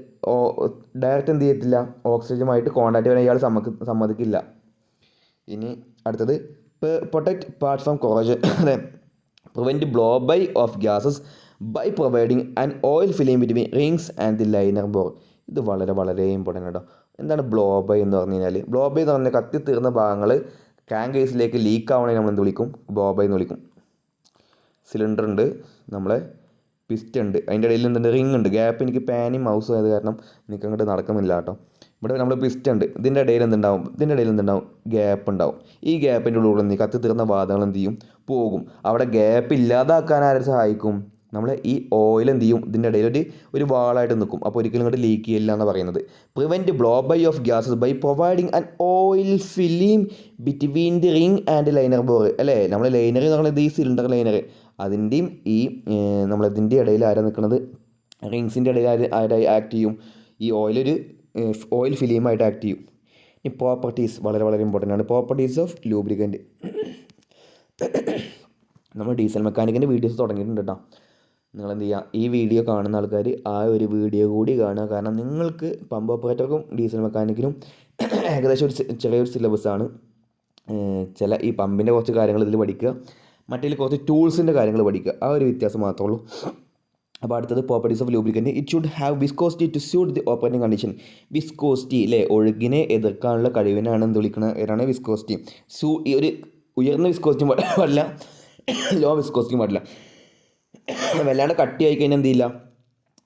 ഡയറക്റ്റ് എന്ത് ചെയ്യത്തില്ല, ഓക്സിജനുമായിട്ട് കോൺടാക്ട് ചെയ്യാൻ ഇയാൾ സമ്മതിക്കില്ല. ഇനി അടുത്തത് പ്രൊട്ടക്റ്റ് പാർട്ട് ഫ്രം കൊറോഷൻ. അതെ, prevent blow by of gases by providing an oil film between rings and the liner bore. ഇത് വളരെ വളരെ ഇമ്പോർട്ടൻ്റ് കേട്ടോ. എന്താണ് ബ്ലോ ബൈ എന്ന് പറഞ്ഞു കഴിഞ്ഞാൽ, ബ്ലോ ബൈ എന്ന് പറഞ്ഞാൽ കത്തിത്തീർന്ന ഭാഗങ്ങൾ ക്രാങ്ക് കേസിലേക്ക് ലീക്ക് ആവണമെങ്കിൽ നമ്മൾ എന്ത് വിളിക്കും, ബ്ലോ ബൈ എന്ന് വിളിക്കും. സിലിണ്ടർ ഉണ്ട്, നമ്മളെ പിസ്റ്റൺ ഉണ്ട്, അതിൻ്റെ ഇടയിൽ എന്തുണ്ട്, റിങ് ഉണ്ട്. ഗ്യാപ്പ് എനിക്ക് പാനും മൗസും ആയത് കാരണം എനിക്ക് അങ്ങോട്ട് നടക്കുന്നില്ല കേട്ടോ. ഇവിടെ നമ്മൾ പിസ്റ്റൺ ഉണ്ട്, ഇതിൻ്റെ ഇടയിൽ എന്തുണ്ടാവും, ഗ്യാപ്പ് ഉണ്ടാവും. ഈ ഗ്യാപ്പിൻ്റെ ഉള്ളിൽ നിന്ന് കത്തിത്തീർന്ന വാതകങ്ങൾ എന്ത് ചെയ്യും, പോകും. അവിടെ ഗ്യാപ്പ് ഇല്ലാതാക്കാൻ ആരെ സഹായിക്കും, നമ്മളെ ഈ ഓയിൽ എന്ത് ചെയ്യും, ഇതിൻ്റെ ഇടയിൽ ഒരു വാളായിട്ട് നിൽക്കും. അപ്പോൾ ഒരിക്കലും ഇങ്ങോട്ട് ലീക്ക് ചെയ്യില്ല എന്ന് പറയുന്നത്. Prevent blow by of gases by providing an oil film between the ring and liner bore. അല്ലേ, നമ്മൾ ലൈനർ എന്ന് പറയുന്നത് ഈ സിലിണ്ടർ ലൈനർ, അതിൻ്റെയും ഈ നമ്മളതിൻ്റെ ഇടയിൽ ആരാ നിൽക്കുന്നത്, റിങ്സിൻ്റെ ഇടയിൽ ആരായി ആക്ട് ചെയ്യും, ഈ ഓയിൽ ഫിലിമായിട്ട് ആക്ട് ചെയ്യും. ഈ പ്രോപ്പർട്ടീസ് വളരെ വളരെ ഇമ്പോർട്ടൻ്റ് ആണ്. Properties of lubricant. നമ്മൾ ഡീസൽ മെക്കാനിക്കിൻ്റെ വീഡിയോസ് തുടങ്ങിയിട്ടുണ്ട് കേട്ടോ. നിങ്ങളെന്ത് ചെയ്യുക, ഈ വീഡിയോ കാണുന്ന ആൾക്കാർ ആ ഒരു വീഡിയോ കൂടി കാണുക. കാരണം നിങ്ങൾക്ക് പമ്പ് ഓപ്പറേറ്റർക്കും ഡീസൽ മെക്കാനിക്കിനും ഏകദേശം ചെറിയൊരു സിലബസാണ്. ഈ പമ്പിൻ്റെ കുറച്ച് കാര്യങ്ങൾ ഇതിൽ പഠിക്കുക, മറ്റേതിൽ കുറച്ച് ടൂൾസിൻ്റെ കാര്യങ്ങൾ പഠിക്കുക, ആ ഒരു വ്യത്യാസം മാത്രമേ ഉള്ളൂ. അപ്പോൾ അടുത്തത് properties of lubricant. It should have viscosity to suit the operating condition. Viscosity അല്ലേ, ഒഴുകിനെ എതിർക്കാനുള്ള കഴിവിനാണ് എന്ത് വിളിക്കുന്നത്, വിസ്കോസിറ്റി. ഈ ഒരു ഉയർന്ന വിസ്കോസിറ്റിയും പാടില്ല, ലോ വിസ്കോസിറ്റിയും പാടില്ല. വല്ലാണ്ട് കട്ടിയായി കഴിഞ്ഞാൽ എന്ത് ചെയ്യില്ല,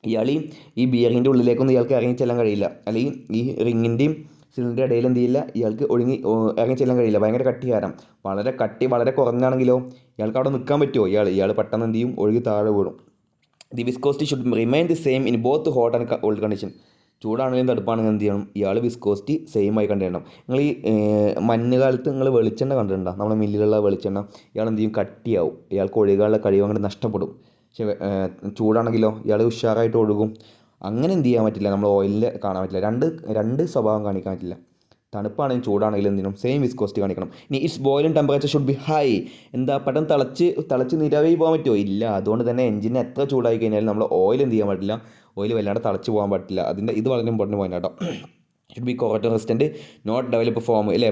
ഇയാൾ ഈ ബിയറിങ്ങിൻ്റെ ഉള്ളിലേക്കൊന്നും ഇയാൾക്ക് ഇറങ്ങി ചെല്ലാൻ കഴിയില്ല. അല്ലെങ്കിൽ ഈ റിങ്ങിൻ്റെയും സിലിണ്ടറിൻ്റെ ഇടയിൽ എന്ത് ചെയ്യില്ല, ഇയാൾക്ക് ഇറങ്ങി ചെല്ലാൻ കഴിയില്ല, ഭയങ്കര കട്ടി കാരണം. വളരെ കുറഞ്ഞാണെങ്കിലോ ഇയാൾക്ക് അവിടെ നിൽക്കാൻ പറ്റുമോ, ഇയാൾ പെട്ടെന്ന് എന്ത് ചെയ്യും, ഒഴുകി താഴെ വീഴും. The viscosity should remain the same in both hot and cold condition. ചൂടാണെങ്കിലും തടുപ്പാണെങ്കിലും എന്ത് ചെയ്യണം, ഇയാൾ വിസ്കോസിറ്റി സെയിം ആയി കണ്ടിടണം. നിങ്ങൾ ഈ മഞ്ഞ് കാലത്ത് നിങ്ങൾ വെളിച്ചെണ്ണ കണ്ടിട്ടുണ്ടോ, നമ്മുടെ മില്ലിലുള്ള വെളിച്ചെണ്ണ, ഇയാൾ എന്ത് ചെയ്യും, കട്ടിയാവും, ഇയാൾക്ക് ഒഴുകാനുള്ള കഴിവ് അങ്ങോട്ട് നഷ്ടപ്പെടും. പക്ഷേ ചൂടാണെങ്കിലോ ഇയാൾ ഉഷാറായിട്ട് ഒഴുകും. അങ്ങനെ എന്ത് ചെയ്യാൻ പറ്റില്ല, നമ്മൾ ഓയിലിൽ കാണാൻ പറ്റില്ല, രണ്ട് സ്വഭാവം കാണിക്കാൻ പറ്റില്ല. തണുപ്പാണെങ്കിലും ചൂടാണെങ്കിലും എന്ത് ചെയ്യണം, സെയിം വിസ്കോസിറ്റി കാണിക്കണം. ഇനി it's boiling temperature should be high. എന്താ പെട്ടെന്ന് തിളച്ച് നിരവി പോകാൻ പറ്റുമോ? ഇല്ല. അതുകൊണ്ട് തന്നെ എഞ്ചിന് എത്ര ചൂടായി കഴിഞ്ഞാലും നമ്മൾ ഓയിൽ എന്ത് ചെയ്യാൻ പാടില്ല, ഓയിൽ വല്ലാണ്ട് തിളച്ച് പോകാൻ പറ്റില്ല. ഇത് വളരെ ഇമ്പോർട്ടൻറ്റ് പോയിന്റ് കേട്ടോ. Should be corrosion resistant, not develop foam, ഇല്ലേ,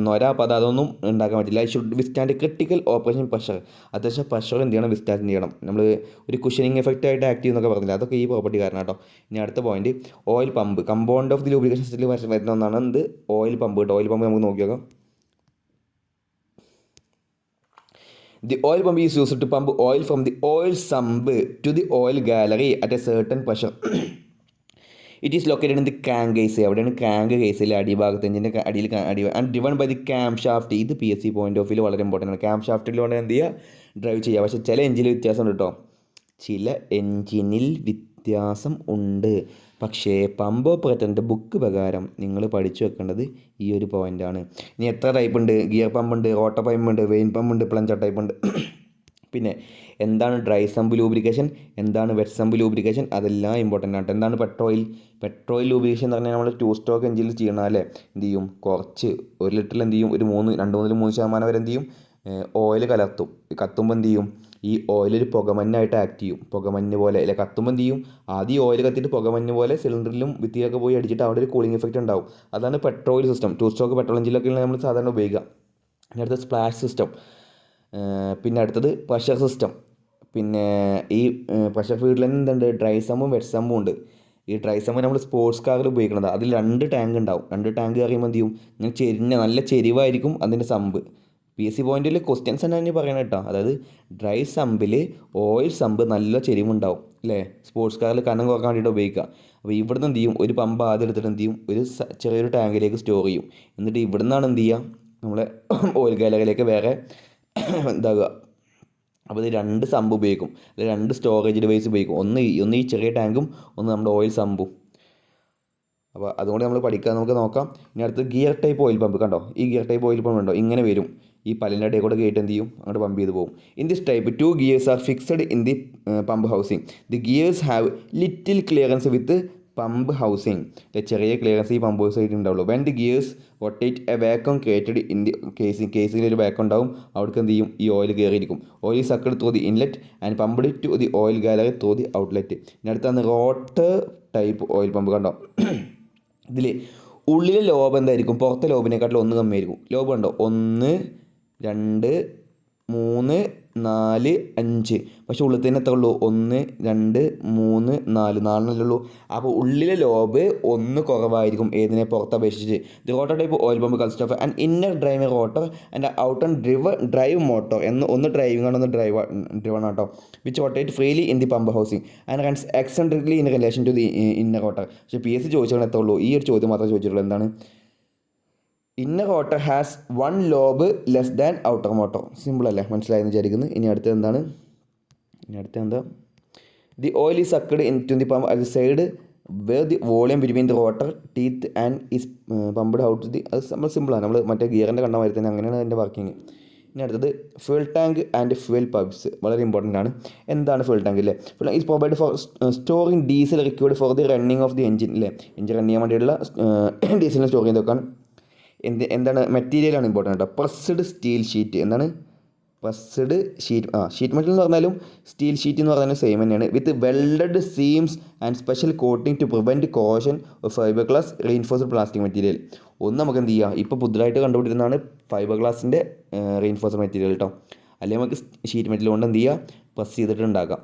നൊര പദം അതൊന്നും ഉണ്ടാക്കാൻ പറ്റില്ല. Should withstand critical operation pressure, അത്യാവശ്യം പ്രഷർ എന്ത് ചെയ്യണം, വിസ്റ്റാൻഡ് ചെയ്യണം. നമ്മൾ ഒരു കുഷനിങ് എഫക്റ്റ് ആയിട്ട് ആക്ട് ചെയ്യുന്നൊക്കെ പറഞ്ഞില്ല, അതൊക്കെ ഈ പ്രോപ്പർട്ടി കാരണം കേട്ടോ. ഇനി അടുത്ത point oil pump, compound of the lubrication സിസ്റ്റത്തിൽ വരുന്ന ഒന്നാണ് എന്ത്, ഓയിൽ പമ്പ് കേട്ടോ. ഓയിൽ പമ്പ് നമുക്ക് നോക്കി നോക്കാം. The oil pump is used to pump oil from the oil sump to the oil gallery at a certain pressure. It is located in the crank case. എവിടെയാണ് crank കേസിൽ അടിഭാഗത്ത്, എഞ്ചിൻ്റെ അടിയിൽ and driven by the cam shaft. ഇത് PSC point of view വളരെ important ആണ്. Cam ഷാഫ്റ്റിലൂടെ എന്ത് ചെയ്യുക, ഡ്രൈവ് ചെയ്യുക. പക്ഷേ ചില എഞ്ചിനിൽ വ്യത്യാസമുണ്ട് കേട്ടോ, ചില എഞ്ചിനിൽ വ്യത്യാസം ഉണ്ട്. പക്ഷേ പമ്പ് ഓപ്പറേറ്ററിൻ്റെ ബുക്ക് പ്രകാരം നിങ്ങൾ പഠിച്ചു വെക്കേണ്ടത് ഈ ഒരു പോയിൻ്റാണ്. ഇനി എത്ര ടൈപ്പ് ഉണ്ട്, ഗിയർ പമ്പ് ഉണ്ട്, റോട്ടർ പമ്പ് ഉണ്ട്, വെയിൻ പമ്പ് ഉണ്ട്, പ്ലഞ്ചർ ടൈപ്പ് ഉണ്ട്. പിന്നെ എന്താണ് ഡ്രൈ സമ്പ് ലൂബ്രിക്കേഷൻ, എന്താണ് വെറ്റ് സമ്പ് ലൂബ്രിക്കേഷൻ, അതെല്ലാം ഇമ്പോർട്ടൻ്റ് ആണ്. എന്താണ് പെട്രോയിൽ ലൂബ്രിക്കേഷൻ എന്ന് പറഞ്ഞാൽ നമ്മൾ 2 സ്ട്രോക്ക് എഞ്ചിനിൽ ചെയ്യണം അല്ലേ, എന്ത് ചെയ്യും, കുറച്ച് 1 ലിറ്ററിൽ എന്ത് ചെയ്യും, ഒരു 2-3% വരെ എന്ത് ചെയ്യും, ഓയിൽ കത്തുമ്പോൾ എന്ത് ചെയ്യും, ഈ ഓയിൽ ഒരു പുകമഞ്ഞായിട്ട് ആക്ട് ചെയ്യും, പുകമഞ്ഞ് പോലെ. അല്ലെ കത്തുമ്പോൾ എന്ത് ചെയ്യും, ആദ്യം ഓയിൽ കത്തിയിട്ട് പുകമഞ്ഞ് പോലെ സിലിണ്ടറിലും ഭിത്തിയൊക്കെ പോയി അടിച്ചിട്ട് അവിടെ ഒരു കൂളിംഗ് എഫക്റ്റ് ഉണ്ടാവും. അതാണ് പെട്രോൾ സിസ്റ്റം. 2 സ്ട്രോക്ക് പെട്രോൾ എഞ്ചിനിലൊക്കെ നമ്മൾ സാധാരണ ഉപയോഗിക്കുക. പിന്നെ അടുത്ത സ്പ്ലാഷ് സിസ്റ്റം, പിന്നെ അടുത്തത് പ്രഷർ സിസ്റ്റം. പിന്നെ ഈ പ്രഷർ ഫീൽഡിൽ തന്നെ എന്തുണ്ട്, ഡ്രൈ സമ്പും വെറ്റ് സമ്പും ഉണ്ട്. ഈ ഡ്രൈ സമ്പ് നമ്മൾ സ്പോർട്സ് കാറിൽ ഉപയോഗിക്കുന്നത്, അതിൽ 2 ടാങ്ക് ഉണ്ടാവും. 2 ടാങ്ക് അറിയുമ്പോൾ എന്ത് ചെയ്യും, ഇങ്ങനെ നല്ല ചെരിവായിരിക്കും അതിൻ്റെ സമ്പ്. PSC പോയിന്റിൽ ക്വസ്റ്റ്യൻസ് തന്നെ പറയണം കേട്ടോ. അതായത് ഡ്രൈ സമ്പിൽ ഓയിൽ സമ്പ് നല്ല ചെരിവുണ്ടാവും അല്ലേ, സ്പോർട്സ് കാറിൽ കനം കുറക്കാൻ വേണ്ടിയിട്ട് ഉപയോഗിക്കുക. അപ്പോൾ ഇവിടുന്ന് എന്ത് ചെയ്യും, ഒരു പമ്പ് ആദ്യം എടുത്തിട്ട് എന്ത് ചെയ്യും, ഒരു ചെറിയൊരു ടാങ്കിലേക്ക് സ്റ്റോർ ചെയ്യും. എന്നിട്ട് ഇവിടെ നിന്നാണ് എന്ത് ചെയ്യുക, നമ്മളെ ഓയിൽ ഗാലറിയിലേക്ക് വേറെ ഇതാകുക. അപ്പോൾ ഇത് 2 സമ്പ് ഉപയോഗിക്കും, അല്ലെങ്കിൽ 2 സ്റ്റോറേജ് ഡിവൈസ് ഉപയോഗിക്കും. ഒന്ന് ഈ ചെറിയ ടാങ്കും ഒന്ന് നമ്മുടെ ഓയിൽ സമ്പും. അപ്പോൾ അതുകൊണ്ട് നമ്മൾ പഠിക്കാൻ നമുക്ക് നോക്കാം. ഇനി അടുത്ത് ഗിയർ ടൈപ്പ് ഓയിൽ പമ്പ് കണ്ടോ, ഈ ഗിയർ ടൈപ്പ് ഓയിൽ പമ്പ് ഉണ്ടോ, ഇങ്ങനെ വരും, ഈ പല്ലിൻ്റെ ഇടയിൽ കൂടെ കയറ്റി എന്ത് ചെയ്യും, അങ്ങോട്ട് പമ്പ് ചെയ്ത് പോകും. In this type 2 gears are fixed in the pump housing. The gears have little clearance with pump housing. ചെറിയ ക്ലിയറൻസ് ഈ പമ്പ് ഹൗസ് ആയിട്ട് ഉണ്ടാവുള്ളൂ. When the gears rotate a vacuum created in the കേസിൽ ഒരു vacuum ഉണ്ടാവും, അവിടേക്ക് എന്ത് ചെയ്യും, ഈ ഓയിൽ കയറിയിരിക്കും. Oil sucked through the inlet and pumped to the oil gallery through the outlet. ഇനി അടുത്താണ് റോട്ടർ ടൈപ്പ് ഓയിൽ പമ്പ് കണ്ടോ. ഇതിൽ ഉള്ളിലെ ലോബ് എന്തായിരിക്കും, പുറത്തെ ലോബിനെക്കാട്ടിലും 1 കമ്മിയായിരിക്കും. ലോബ് കണ്ടോ, 1, 2, 3, 4, 5. പക്ഷേ ഉള്ളിൽ തന്നെ എത്ര ഉള്ളൂ, 1, 2, 3, 4 4 ഉള്ളൂ. അപ്പോൾ ഉള്ളിലെ ലോബ് 1 കുറവായിരിക്കും ഏതിനെ പുറത്ത് അപേക്ഷിച്ച്. The rotor type oil pump consist of an inner driving rotor and outer drive motor. ഒന്ന് ഡ്രൈവിംഗ് ആണ്, ഒന്ന് ഡ്രിവൺ ആട്ടോ. Which rotate freely in the pump housing and runs eccentrically in relation to the inner rotor. പക്ഷേ PSC ചോദിച്ചാൽ എത്ര ഉള്ളൂ, ഈ ഒരു ചോദ്യം മാത്രമേ ചോദിച്ചിട്ടുള്ളൂ. എന്താണ്, inner rotor has 1 lobe less than outer motor. Simple അല്ലേ, മനസ്സിലായെന്ന് വിചാരിക്കുന്നു. ഇനി അടുത്ത എന്താ, the oil is sucked in to the pump at the side where the volume between the rotor teeth and is pumped out the. അത് നമ്മൾ സിമ്പിളാണ്, നമ്മൾ മറ്റേ ഗിയറിൻ്റെ കണ്ട മാതിരി തന്നെ, അങ്ങനെയാണ് അതിൻ്റെ വർക്കിംഗ്. ഇനി അടുത്തത് fuel tank and fuel pipes, വളരെ ഇമ്പോർട്ടൻ്റ് ആണ്. എന്താണ് ഫ്യൂൽ ടാങ്ക് അല്ലേ, fuel tank is provide four storing diesel required for the running of the engine അല്ലേ, എഞ്ചിൻ റൺ ചെയ്യാൻ വേണ്ടിയുള്ള ഡീസലിനെ സ്റ്റോർ ചെയ്ത് വെക്കാൻ. എന്താണ് മെറ്റീരിയലാണ് ഇമ്പോർട്ടൻ്റ് കേട്ടോ. Pressed steel sheet. എന്താണ് പ്രസ്ഡ് ഷീറ്റ് മെറ്റൽ എന്ന് പറഞ്ഞാലും സ്റ്റീൽ ഷീറ്റ് എന്ന് പറഞ്ഞാലും സെയിം തന്നെയാണ്. With welded seams and special coating to prevent corrosion of fibre glass reinforced plastic material. നമുക്ക് എന്ത് ചെയ്യാം, ഇപ്പോൾ പുതുതായിട്ട് കണ്ടുപിടിക്കുന്നതാണ് ഫൈബർ ഗ്ലാസിൻ്റെ റീഇൻഫോഴ്സ്ഡ് മെറ്റീരിയൽ കേട്ടോ. അല്ലെങ്കിൽ നമുക്ക് ഷീറ്റ് മെറ്റൽ കൊണ്ട് എന്ത് ചെയ്യുക, പ്രസ് ചെയ്തിട്ട് ഉണ്ടാക്കാം.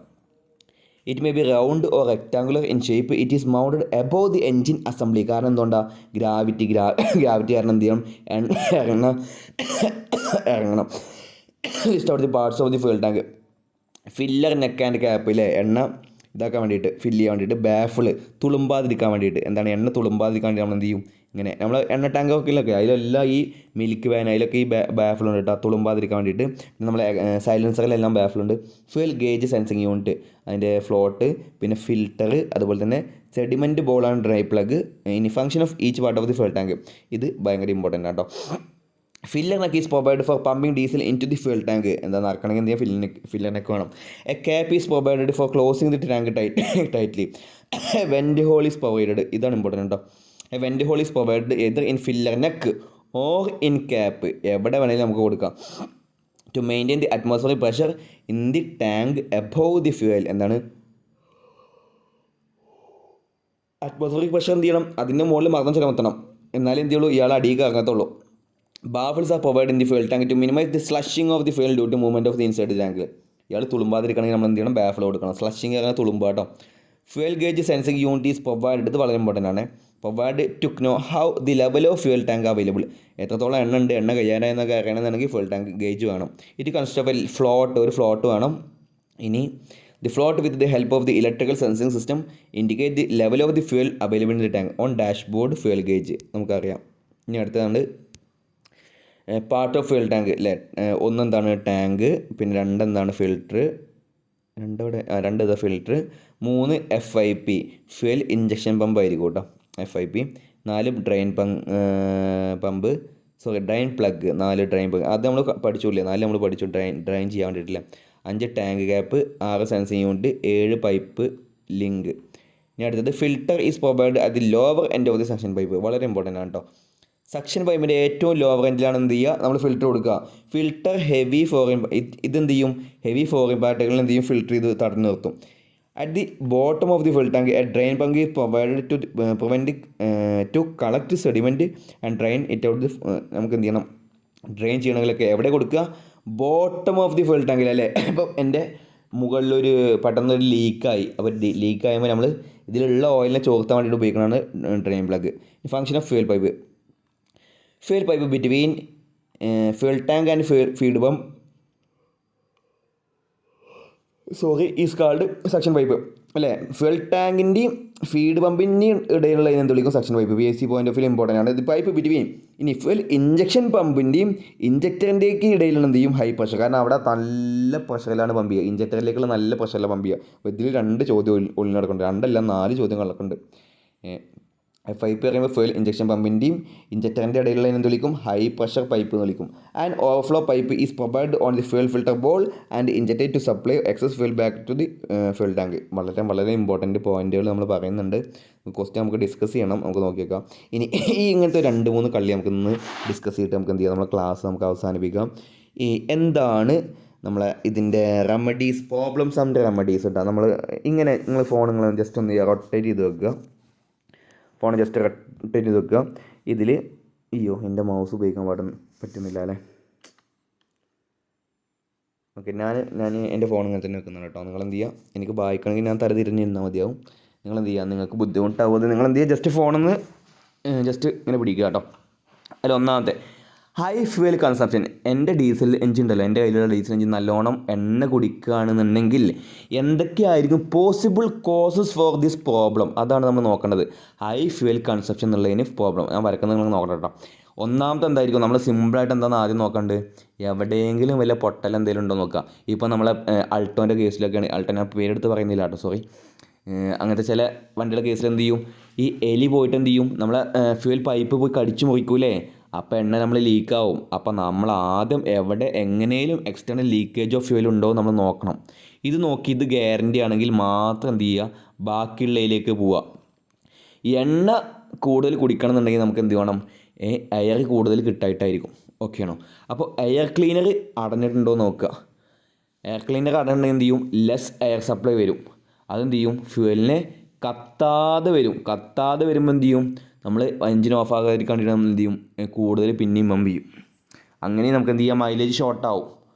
It may be round or rectangular in shape. It is mounted above the engine assembly. കാരണം എന്തുകൊണ്ടാണ്, ഗ്രാവിറ്റി കാരണം എന്ത് ചെയ്യണം, ഇറങ്ങണം. List out the parts of the fuel tank. Filler neck and cap ഇല്ലേ, എണ്ണ ഇതാക്കാൻ വേണ്ടിയിട്ട്, ഫില്ല് ചെയ്യാൻ വേണ്ടിയിട്ട്. ബാഫിള് തുളുമ്പാതിരിക്കാൻ വേണ്ടിയിട്ട്, എന്താണ് എണ്ണ തുളുമ്പാതിരിക്കാൻ വേണ്ടി നമ്മൾ എന്ത് ചെയ്യും, ഇങ്ങനെ നമ്മൾ എണ്ണ ടാങ്കൊക്കെ അതിലെല്ലാം ഈ മിൽക്ക് വാൻ അതിലൊക്കെ ഈ ബാഫിളുണ്ട് കേട്ടോ, തുളുമ്പാതിരിക്കാൻ വേണ്ടിയിട്ട്. പിന്നെ നമ്മളെ സൈലൻസറിലെല്ലാം ബാഫിളുണ്ട്. ഫ്യൂൽ ഗേജ് സെൻസിങ് യൂണിറ്റ്, അതിൻ്റെ ഫ്ലോട്ട്, പിന്നെ ഫിൽറ്റർ, അതുപോലെ തന്നെ sediment bowl and dry plug. ഇനി function of each part of the fuel tank. ഇത് ഭയങ്കര ഇമ്പോർട്ടൻ്റ് ആട്ടോ. Filler neck is provide for pumping diesel in to the fuel tank. എന്താ നടക്കണമെങ്കിൽ എന്ത് ചെയ്യാം, ഫില്ലർ നെക്ക് വേണം. A cap is provided for closing the tank tightly. Vent hole is provided. ഇതാണ് important കേട്ടോ. A went hole is provided either in filler neck or in cap. എവിടെ വേണമെങ്കിലും നമുക്ക് കൊടുക്കാം. To maintain the atmospheric pressure in the tank above the fuel. എന്താണ് atmospheric pressure എന്ത് ചെയ്യണം, അതിൻ്റെ മുകളിൽ മർദ്ദം ചുമത്തണം, എന്നാലും എന്ത് ചെയ്യുള്ളൂ, ഇയാൾ അടിയിൽ ഇറങ്ങത്തുള്ളൂ. Baffles are provide in the fuel tank to minimise the sloshing of the fuel due to movement of the inside tank. ഇയാൾ തുളുമ്പാതിരിക്കണമെങ്കിൽ നമ്മൾ എന്ത് ചെയ്യണം, ബാഫിൾ കൊടുക്കണം. സ്ലഷിങ് അങ്ങനെ തുളുമ്പ് കേട്ടോ. Fuel gauge sensing unit is provide. ഇത് വളരെ ഇമ്പോർട്ടൻ്റ് ആണ്. Provide to know how the level of fuel tank available. എത്രത്തോളം എണ്ണ ഉണ്ട്, എണ്ണ കഴിയാനായി എന്നൊക്കെ അറിയണമെന്നുണ്ടെങ്കിൽ ഫ്യൂൽ ടാങ്ക് ഗേജ് വേണം. ഇറ്റ് കൺസിസ്റ്റ് ഓഫ് ഒരു ഫ്ലോട്ട് വേണം. ഇനി the float with the help of the electrical sensing system indicate the level of the fuel available in the tank on dashboard fuel gauge. നമുക്കറിയാം. ഇനി അടുത്തതാണ് part of fuel tank അല്ലേ. ഒന്നെന്താണ് tank, പിന്നെ രണ്ടെന്താണ് filter, രണ്ട് ഇതാ filter, 3 FIP fuel injection pump ആയിരിക്കും കേട്ടോ, FIP. 4 drain plug, 4 drain plug. അത് നമ്മൾ പഠിച്ചില്ലേ, 4 നമ്മൾ പഠിച്ചു, ഡ്രെയിൻ ചെയ്യാൻ വേണ്ടിയിട്ടില്ല. 5 tank cap, 6 sensing unit, 7 pipe link. ഇനി അടുത്തത് filter is provide at the lower end of the section pipe. വളരെ ഇമ്പോർട്ടൻ്റ് ആണ് കേട്ടോ. സെക്ഷൻ പൈപ്പിൻ്റെ ഏറ്റവും ലോവർ എൻഡിലാണ് എന്ത് ചെയ്യുക, നമ്മൾ ഫിൽറ്റർ കൊടുക്കുക. ഫിൽറ്റർ ഹെവി ഫോറിൻ, ഇതെന്ത് ചെയ്യും, ഹെവി ഫോറിൻ പാർട്ടികളിൽ എന്ത് ചെയ്യും, ഫിൽറ്റർ ചെയ്ത് തടഞ്ഞു നിർത്തും. At the bottom of the fuel tank a drain plug is provided to prevent to collect sediment and drain it out the. നമുക്ക് എന്ത് ചെയ്യണം, ഡ്രെയിൻ ചെയ്യണമെങ്കിലൊക്കെ എവിടെ കൊടുക്കുക, ബോട്ടം ഓഫ് ദി ഫ്യൂൽ ടാങ്കിൽ അല്ലേ. അപ്പം എൻ്റെ മുകളിലൊരു പെട്ടെന്നൊരു ലീക്കായി, അപ്പോൾ ലീക്കാകുമ്പോൾ നമ്മൾ ഇതിലുള്ള ഓയിലിനെ ചോർത്താൻ വേണ്ടിയിട്ട് ഉപയോഗിക്കുന്നതാണ് drain plug. Function of fuel pipe between fuel tank and feed pump is called section pipe അല്ലേ. ഫ്യൂൽ ടാങ്കിൻ്റെയും ഫീഡ് പമ്പിൻ്റെയും ഇടയിലുള്ള എന്ത് വിളിക്കും, section pipe. VSC point of view important ആണ്. ഇത് പൈപ്പ് ബിറ്റ്വീൻ. ഇനി ഫ്യൂൽ ഇഞ്ചക്ഷൻ പമ്പിൻ്റെയും ഇഞ്ചക്ടറിൻ്റെയൊക്കെ ഇടയിലുള്ള എന്ത് ചെയ്യും, ഹൈ പ്രഷർ. കാരണം അവിടെ നല്ല പ്രഷറിലാണ് പമ്പ് ചെയ്യുക, ഇഞ്ചക്ടറിലേക്കുള്ള നല്ല പ്രഷറിലാണ് പമ്പ് ചെയ്യുക. അപ്പോൾ ഇതിൽ 2 ചോദ്യം ഒളിഞ്ഞു നടക്കുന്നുണ്ട്, 2 അല്ല 4 ചോദ്യം നടക്കുന്നുണ്ട്. FIP പറയുമ്പോൾ ഫ്യൂൽ ഇഞ്ചക്ഷൻ പമ്പിൻ്റെയും ഇഞ്ചക്ടറിൻ്റെ ഇടയിലുള്ള എന്ത് വിളിക്കും, ഹൈ പ്രഷർ പൈപ്പ് എന്ന് വിളിക്കും. And overflow pipe is provide on the fuel filter bowl and injected to supply excess fuel back to the fuel tank. വളരെ ഇമ്പോർട്ടൻറ്റ് പോയിന്റുകൾ നമ്മൾ പറയുന്നുണ്ട്. ക്വസ്റ്റ്യൻ നമുക്ക് ഡിസ്കസ് ചെയ്യണം, നമുക്ക് നോക്കിയേക്കാം. ഇനി ഇങ്ങനത്തെ 2-3 കളി നമുക്ക് ഇന്ന് ഡിസ്കസ് ചെയ്തിട്ട് നമുക്ക് എന്ത് ചെയ്യാം, നമ്മുടെ ക്ലാസ് നമുക്ക് അവസാനിപ്പിക്കാം. എന്താണ് നമ്മളെ ഇതിൻ്റെ റെമഡീസ്, പ്രോബ്ലംസ് ആൻഡ് റെമഡീസ് കേട്ടോ. നമ്മൾ ഇങ്ങനെ നിങ്ങൾ ഫോൺ ജസ്റ്റ് ഒന്ന് റൊട്ടേറ്റ് ചെയ്ത് വെക്കുക, ഫോൺ ജസ്റ്റ് റൊട്ടേറ്റ് ചെയ്ത് വെക്കുക. ഇതിൽ എൻ്റെ മൗസ് ഉപയോഗിക്കാൻ പറ്റുന്നില്ല അല്ലേ. ഓക്കെ, ഞാൻ എൻ്റെ ഫോൺ ഇങ്ങനെ തന്നെ വെക്കുന്നുണ്ട് കേട്ടോ. നിങ്ങളെന്ത് ചെയ്യുക, എനിക്ക് വായിക്കണമെങ്കിൽ ഞാൻ തരതിരിഞ്ഞിരുന്നാൽ മതിയാവും. നിങ്ങളെന്ത് ചെയ്യുക, നിങ്ങൾക്ക് ബുദ്ധിമുട്ടാവുന്നത് നിങ്ങളെന്ത് ചെയ്യുക, ജസ്റ്റ് ഫോണിൽ ജസ്റ്റ് ഇങ്ങനെ പിടിക്കുക കേട്ടോ. അതിൽ ഒന്നാമത്തെ ഹൈ ഫ്യൂവൽ കൺസംപ്ഷൻ. എൻ്റെ ഡീസൽ എഞ്ചിൻ ഉണ്ടല്ലോ, എൻ്റെ കയ്യിലുള്ള ഡീസൽ എഞ്ചിൻ നല്ലോണം എണ്ണ കുടിക്കുകയാണെന്നുണ്ടെങ്കിൽ എന്തൊക്കെയായിരിക്കും possible causes for this problem, അതാണ് നമ്മൾ നോക്കേണ്ടത്. ഹൈ ഫ്യൂവൽ കൺസംപ്ഷൻ എന്നുള്ളതിന് പ്രോബ്ലം ഞാൻ വരക്കുന്നത് നിങ്ങൾ നോക്കണം കേട്ടോ. ഒന്നാമത്തെ എന്തായിരിക്കും, നമ്മൾ സിമ്പിളായിട്ട് എന്താണെന്ന് ആദ്യം നോക്കേണ്ടത്, എവിടെയെങ്കിലും വല്ല പൊട്ടൽ എന്തെങ്കിലും ഉണ്ടോ നോക്കുക. ഇപ്പോൾ നമ്മളെ അൾട്ടോൻ്റെ കേസിലൊക്കെയാണ്, അൾട്ടോ ഞാൻ പേരെടുത്ത് പറയുന്നില്ല കേട്ടോ, സോറി. അങ്ങനത്തെ ചില വണ്ടിയുടെ കേസിൽ എന്ത് ചെയ്യും, ഈ എലി പോയിട്ട് എന്ത് ചെയ്യും, നമ്മളെ ഫ്യൂവൽ പൈപ്പ് പോയി കടിച്ചു മുറിക്കൂലേ, അപ്പോൾ എണ്ണ നമ്മൾ ലീക്കാവും. അപ്പോൾ നമ്മൾ ആദ്യം എവിടെ എങ്ങനെയും എക്സ്റ്റേണൽ ലീക്കേജ് ഓഫ് ഫ്യൂവൽ ഉണ്ടോ നമ്മൾ നോക്കണം. ഇത് നോക്കി ഇത് ഗ്യാരണ്ടി ആണെങ്കിൽ മാത്രം എന്ത് ചെയ്യുക, ബാക്കിയുള്ളതിലേക്ക് പോവുക. എണ്ണ കൂടുതൽ കുടിക്കണം എന്നുണ്ടെങ്കിൽ നമുക്ക് എന്ത് വേണം, എയർ കൂടുതൽ കിട്ടായിട്ടായിരിക്കും. ഓക്കെ ആണോ. അപ്പോൾ എയർ ക്ലീനർ അടഞ്ഞിട്ടുണ്ടോ നോക്കുക. എയർ ക്ലീനർ അടഞ്ഞിട്ടുണ്ടെങ്കിൽ എന്ത് ചെയ്യും, ലെസ് എയർ സപ്ലൈ വരും. അതെന്ത് ചെയ്യും, ഫ്യൂവലിനെ കത്താതെ വരുമ്പോൾ എന്ത് ചെയ്യും, നമ്മൾ എഞ്ചിൻ ഓഫ് ആകാതിരിക്കാൻ വേണ്ടിയിട്ട് നമ്മൾ എന്ത് ചെയ്യും, കൂടുതൽ പിന്നെയും പമ്പ് ചെയ്യും. അങ്ങനെ നമുക്ക് എന്ത് ചെയ്യാം, മൈലേജ് ഷോർട്ടാവും.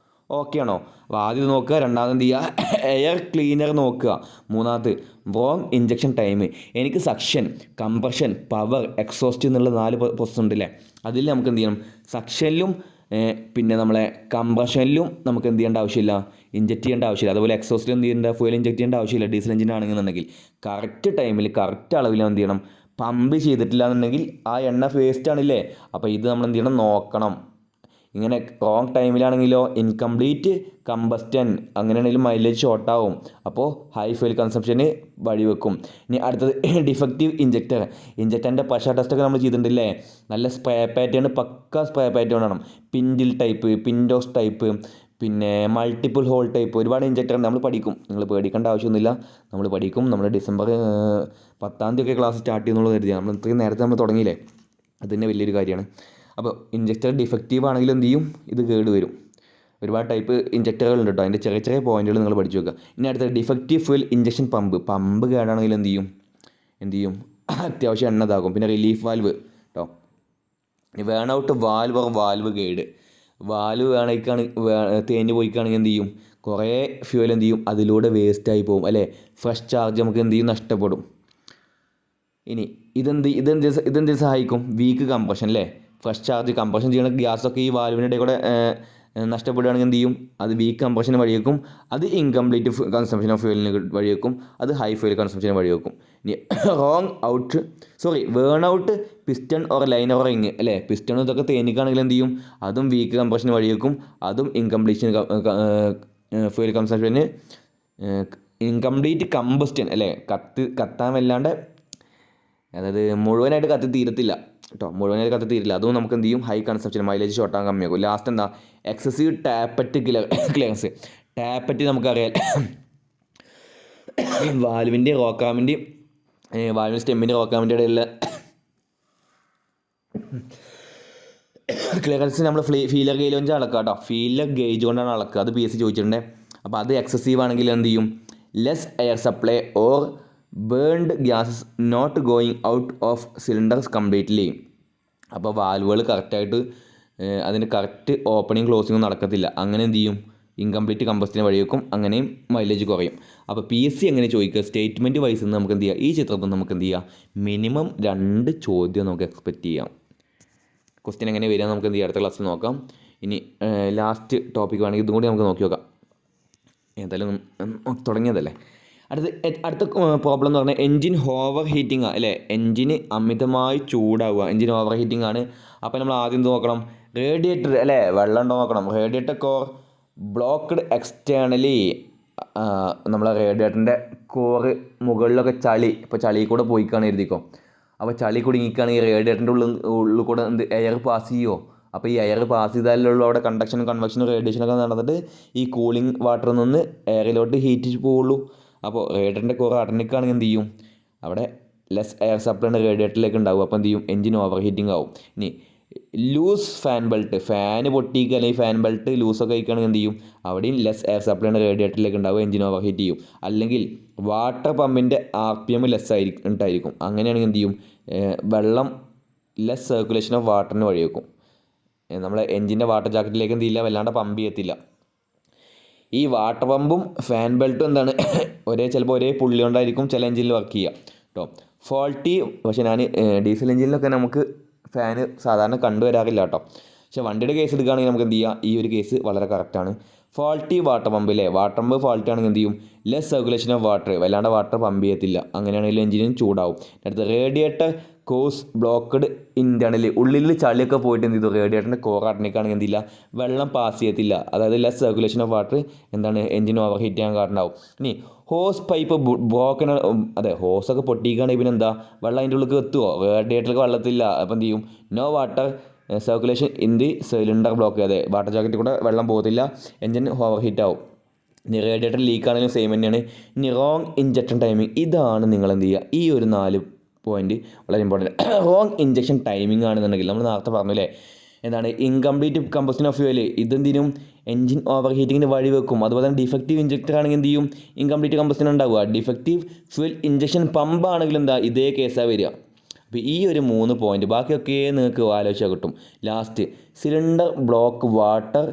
ഓക്കെ ആണോ. അപ്പോൾ ആദ്യം നോക്കുക, രണ്ടാമത് എന്ത് ചെയ്യുക, എയർ ക്ലീനർ നോക്കുക. മൂന്നാമത് റോങ് ഇഞ്ചക്ഷൻ ടൈം. എനിക്ക് സക്ഷൻ, കംപ്രഷൻ, പവർ, എക്സോസ്റ്റ് എന്നുള്ള 4 പ്രോസസ് ഉണ്ടല്ലേ, അതിൽ നമുക്ക് എന്ത് ചെയ്യണം, സക്ഷനിലും പിന്നെ നമ്മളെ കംപ്രഷനിലും നമുക്ക് എന്ത് ചെയ്യേണ്ട ആവശ്യമില്ല, ഇഞ്ചക്ട് ചെയ്യേണ്ട ആവശ്യമില്ല. അതുപോലെ എക്സോസ്റ്റിൽ എന്ത് ചെയ്യേണ്ട, ഫ്യൂൽ ഇഞ്ചക്ട് ചെയ്യേണ്ട ആവശ്യമില്ല. ഡീസൽ എഞ്ചിൻ ആണെന്നുണ്ടെങ്കിൽ കറക്റ്റ് ടൈമിൽ കറക്റ്റ് അളവിൽ എന്ത് ചെയ്യണം, പമ്പ് ചെയ്തിട്ടില്ല എന്നുണ്ടെങ്കിൽ ആ എണ്ണ വേസ്റ്റ് ആണില്ലേ. അപ്പോൾ ഇത് നമ്മൾ എന്ത് ചെയ്യണം, നോക്കണം. ഇങ്ങനെ റോങ് ടൈമിലാണെങ്കിലോ ഇൻകംപ്ലീറ്റ് കമ്പസ്റ്റൻ, അങ്ങനെയാണെങ്കിലും മൈലേജ് ഷോർട്ടാവും. അപ്പോൾ ഹൈ ഫ്യൂൽ കൺസംഷന് വഴിവെക്കും. ഇനി അടുത്തത് ഡിഫക്റ്റീവ് ഇഞ്ചക്ടറിൻ്റെ പ്രഷർ ടെസ്റ്റൊക്കെ നമ്മൾ ചെയ്തിട്ടുണ്ടല്ലേ. നല്ല സ്പ്രേ പാറ്റേൺ, പക്ക സ്പ്രേ പാറ്റേൺ വേണം. പിൻഡിൽ ടൈപ്പ്, പിൻഡോസ് ടൈപ്പ്, പിന്നെ മൾട്ടിപ്പിൾ ഹോൾ ടൈപ്പ്, ഒരുപാട് ഇഞ്ചക്ടർ നമ്മൾ പഠിക്കും. നിങ്ങൾ പേടിക്കേണ്ട ആവശ്യമൊന്നുമില്ല, നമ്മൾ പഠിക്കും. നമ്മൾ ഡിസംബർ 10 ഒക്കെ ക്ലാസ് സ്റ്റാർട്ട് ചെയ്യുന്നുള്ളത് കരുതിയാണ്. നമ്മൾ ഇത്രയും നേരത്തെ നമ്മൾ തുടങ്ങിയില്ലേ, അത് തന്നെ വലിയൊരു കാര്യമാണ്. അപ്പോൾ ഇഞ്ചക്ടർ ഡിഫക്റ്റീവ് ആണെങ്കിൽ എന്ത് ചെയ്യും, ഇത് കേട് വരും. ഒരുപാട് ടൈപ്പ് ഇഞ്ചക്ടറുകളുണ്ട് കേട്ടോ, അതിൻ്റെ ചെറിയ ചെറിയ പോയിന്റുകൾ നിങ്ങൾ പഠിച്ചു വെക്കുക. ഇനി അടുത്ത ഡിഫക്റ്റീവ് ഫ്യൂൽ ഇഞ്ചക്ഷൻ പമ്പ് കേടാണെങ്കിൽ എന്ത് ചെയ്യും അത്യാവശ്യം എണ്ണ ഇതാകും. പിന്നെ റിലീഫ് വാൽവ് കേട്ടോ. ഇനി വേണൗട്ട് വാൽവ് കേട്, വാൽവ് തേഞ്ഞ് പോയിക്കാണെങ്കിൽ എന്ത് ചെയ്യും, കുറേ ഫ്യൂൽ എന്ത് ചെയ്യും അതിലൂടെ വേസ്റ്റായി പോകും അല്ലേ. ഫ്രഷ് ചാർജ് നമുക്ക് എന്ത് ചെയ്യും, നഷ്ടപ്പെടും. ഇനി ഇതെന്ത് സഹായിക്കും, വീക്ക് കംപ്രഷൻ അല്ലേ. ഫ്രഷ് ചാർജ് കംപ്രഷൻ ചെയ്യുന്ന ഗ്യാസൊക്കെ ഈ വാൽവിൻ്റെ ഇടയിൽ കൂടെ നഷ്ടപ്പെടുകയാണെങ്കിൽ എന്ത് ചെയ്യും, അത് വീക്ക് കംപ്രഷന് വഴിവെക്കും. അത് ഇൻകംപ്ലീറ്റ് കൺസംപ്ഷൻ ഓഫ് ഫ്യൂലിന് വഴിവെക്കും. അത് ഹൈ ഫ്യൂൽ കൺസംപ്ഷന് വഴിവെക്കും. ഇനി worn out piston or liner or ring അല്ലേ. പിസ്റ്റൺ ഇതൊക്കെ തേനിക്കാണെങ്കിൽ എന്ത് ചെയ്യും, അതും വീക്ക് കംപ്രഷന് വഴിവെക്കും. അതും ഫ്യൂൽ കൺസംപ്ഷന് ഇൻകംപ്ലീറ്റ് കമ്പസ്റ്റൻ അല്ലേ, കത്താൻ വല്ലാണ്ട്, അതായത് മുഴുവനായിട്ട് കത്തി തീരത്തില്ല കേട്ടോ, മുഴുവനായിട്ട് കത്തി തീരില്ല. അതും നമുക്ക് എന്ത് ചെയ്യും, ഹൈ കൺസംപ്ഷൻ, മൈലേജ് ഷോർട്ടാൻ കമ്മിയാക്കും. ലാസ്റ്റ് എന്താ, എക്സസീവ് ടാപ്പറ്റ് ക്ലിയറൻസ്. ടാപ്പറ്റ് നമുക്കറിയാം, വാൽവിൻ്റെ സ്റ്റെമ്മിൻ്റെ റോക്കാമിൻ്റെ ഇടയിലുള്ള ക്ലിയറൻസ് നമ്മൾ ഫീലർ ഗേജ് കൊണ്ട് അളക്കുക കേട്ടോ. ഫീലർ ഗേജ് കൊണ്ടാണ് അളക്കുക. അത് PSC ചോദിച്ചിട്ടുണ്ട്. അപ്പോൾ അത് എക്സസീവ് ആണെങ്കിൽ എന്ത് ചെയ്യും, less air supply or burned gases not going out of cylinders completely. അപ്പോൾ വാൽവുകൾ കറക്റ്റായിട്ട് അതിൻ്റെ കറക്റ്റ് ഓപ്പണിങ് ക്ലോസിങ്ങും നടക്കത്തില്ല. അങ്ങനെ എന്ത് ചെയ്യും, ഇൻകംപ്ലീറ്റ് കമ്പസ്റ്റിന് വഴിവെക്കും. അങ്ങനെയും മൈലേജ് കുറയും. അപ്പോൾ PSC എങ്ങനെ ചോദിക്കുക, സ്റ്റേറ്റ്മെൻറ്റ് വൈസ് നമുക്ക് എന്ത് ചെയ്യുക, ഈ ചിത്രത്തിൽ നമുക്ക് എന്ത് ചെയ്യുക, മിനിമം 2 ചോദ്യം നമുക്ക് എക്സ്പെക്റ്റ് ചെയ്യാം. ക്വസ്റ്റ്യൻ എങ്ങനെ വരിക നമുക്ക് എന്ത് ചെയ്യാം, അടുത്ത ക്ലാസ്സിൽ നോക്കാം. ഇനി ലാസ്റ്റ് ടോപ്പിക് വേണമെങ്കിൽ ഇതും കൂടി നമുക്ക് നോക്കി നോക്കാം. ഏതായാലും തുടങ്ങിയതല്ലേ. അടുത്ത പ്രോബ്ലം എന്ന് പറഞ്ഞാൽ എൻജിൻ ഓവർ ഹീറ്റിംഗ് അല്ലേ. എൻജിന് അമിതമായി ചൂടാവുക, എൻജിൻ ഓവർ ഹീറ്റിംഗ് ആണ്. അപ്പോൾ നമ്മൾ ആദ്യം നോക്കണം, റേഡിയേറ്റർ അല്ലേ, വെള്ളം ഉണ്ടോ നോക്കണം. Radiator core blocked externally. നമ്മളെ റേഡിയേറ്ററിൻ്റെ കോറ് മുകളിലൊക്കെ ഇപ്പോൾ ചളി കൂടെ പോയിക്കാണ് എഴുതിക്കോ. അപ്പോൾ ചളി കുടുങ്ങിക്കുകയാണെങ്കിൽ റേഡിയേറ്ററിൻ്റെ ഉള്ളിൽ കൂടെ എയർ പാസ് ചെയ്യുമോ. അപ്പോൾ ഈ എയർ പാസ് ചെയ്താലുള്ള അവിടെ കണ്ടക്ഷനും കൺവെക്ഷനും റേഡിയേഷനൊക്കെ നടന്നിട്ട് ഈ കൂളിംഗ് വാട്ടറിൽ നിന്ന് എയറിലോട്ട് ഹീറ്റ് പോവുള്ളൂ. അപ്പോൾ റേഡിയേറ്ററിൻ്റെ കോർ അടഞ്ഞിക്കുകയാണെങ്കിൽ എന്ത് ചെയ്യും, അവിടെ ലെസ് എയർ സപ്ലൈ റേഡിയേറ്ററിലേക്ക് ഉണ്ടാവും. അപ്പോൾ എന്ത് ചെയ്യും, എൻജിൻ ഓവർ ഹീറ്റിംഗ് ആവും. ഇനി ലൂസ് ഫാൻ ബെൽറ്റ്, ഫാന് പൊട്ടിക്കുക അല്ലെങ്കിൽ ഫാൻ ബെൽറ്റ് ലൂസൊക്കെ കഴിക്കുകയാണെങ്കിൽ എന്ത് ചെയ്യും, അവിടെയും ലെസ് എയർ സപ്ലൈ റേഡിയേറ്ററിലേക്ക് ഉണ്ടാവും, എൻജിൻ ഓവർ ഹീറ്റ് ചെയ്യും. അല്ലെങ്കിൽ വാട്ടർ പമ്പിൻ്റെ RPM ലെസ് ഉണ്ടായിരിക്കും. അങ്ങനെയാണെങ്കിൽ എന്ത് ചെയ്യും, വെള്ളം ലെസ് സർക്കുലേഷൻ ഓഫ് വാട്ടറിന് വഴിവെക്കും. നമ്മളെ എൻജിൻ്റെ വാട്ടർ ജാക്കറ്റിലേക്ക് എന്ത് ചെയ്യില്ല, വല്ലാണ്ട് പമ്പ് ചെയ്യത്തില്ല. ഈ വാട്ടർ പമ്പും ഫാൻ ബെൽറ്റും എന്താണ് ചിലപ്പോൾ ഒരേ പുള്ളി കൊണ്ടായിരിക്കും ചില എൻജിനിൽ വർക്ക് ചെയ്യുക കേട്ടോ. ഫോൾട്ടി, പക്ഷേ ഞാൻ ഡീസൽ എൻജിനിലൊക്കെ നമുക്ക് ഫാന് സാധാരണ കണ്ടുവരാറില്ല കേട്ടോ. പക്ഷേ വണ്ടിയുടെ കേസ് എടുക്കുകയാണെങ്കിൽ നമുക്ക് എന്ത് ചെയ്യുക, ഈ ഒരു കേസ് വളരെ കറക്റ്റാണ്. ഫോൾട്ടി വാട്ടർ പമ്പ് അല്ലേ, വാട്ടർ പമ്പ് ഫോൾട്ടി ആണെങ്കിൽ എന്ത് ചെയ്യും, ലെസ് സർക്കുലേഷൻ ഓഫ് വാട്ടർ, വല്ലാണ്ട് വാട്ടർ പമ്പ് ചെയ്യത്തില്ല. അങ്ങനെയാണെങ്കിൽ എൻജിനും ചൂടാവും. അടുത്ത റേഡിയേറ്റർ കോസ് ബ്ലോക്ക്ഡ് ഇൻറ്റേർണലി, ഉള്ളിൽ ചളിയൊക്കെ പോയിട്ട് എന്ത് ചെയ്തു, റേഡിയേറ്ററിൻ്റെ കോർ അടഞ്ഞിക്കാണെങ്കിൽ എന്തില്ല, വെള്ളം പാസ് ചെയ്യത്തില്ല. അതായത് less circulation of water engine over heat ചെയ്യാൻ കാരണമാവും. ഇനി ഹോസ് പൈപ്പ് ബ്രോക്കൺ, അതെ ഹോസൊക്കെ പൊട്ടിക്കുകയാണെങ്കിൽ പിന്നെ എന്താ, വെള്ളം അതിൻ്റെ ഉള്ളിൽ എത്തുമോ, റേഡിയേറ്റർക്ക് വെള്ളത്തില്ല. അപ്പോൾ എന്ത് ചെയ്യും, no water circulation in the cylinder block, അതെ വാട്ടർ ജാക്കറ്റിൽ കൂടെ വെള്ളം പോകത്തില്ല, എൻജിൻ ഓവർ ഹീറ്റ് ആവും. ഇനി റേഡിയേറ്റർ ലീക്ക് ആണെങ്കിലും സെയിം തന്നെയാണ്. ഇനി റോങ് ഇഞ്ചക്ഷൻ ടൈമിങ്, ഇതാണ് നിങ്ങൾ എന്ത് ചെയ്യുക, ഈ ഒരു 4 പോയിന്റ് വളരെ ഇമ്പോർട്ടൻറ്റ്. റോങ് ഇഞ്ചക്ഷൻ ടൈമിംഗ് ആണെന്നുണ്ടെങ്കിൽ നമ്മൾ നേരത്തെ പറഞ്ഞില്ലേ, എന്താണ് ഇൻകംപ്ലീറ്റ് കമ്പസ്റ്റൻ ഓഫ് ഫ്യൂവൽ, ഇതെന്തിനും എൻജിൻ ഓവർ ഹീറ്റിങ്ങിന് വഴിവെക്കും. അതുപോലെ തന്നെ ഡിഫക്റ്റീവ് ഇഞ്ചക്ടർ ആണെങ്കിൽ എന്ത് ചെയ്യും, ഇൻകംപ്ലീറ്റ് കമ്പസ്റ്റൻ ഉണ്ടാവുക. ഡിഫക്റ്റീവ് ഫ്യൂൽ ഇഞ്ചക്ഷൻ പമ്പ് ആണെങ്കിൽ എന്താ, ഇതേ കേസാണ് വരിക. അപ്പോൾ ഈ ഒരു 3 പോയിന്റ്, ബാക്കിയൊക്കെ നിങ്ങൾക്ക് ആലോചിച്ചാൽ കിട്ടും. Last cylinder block water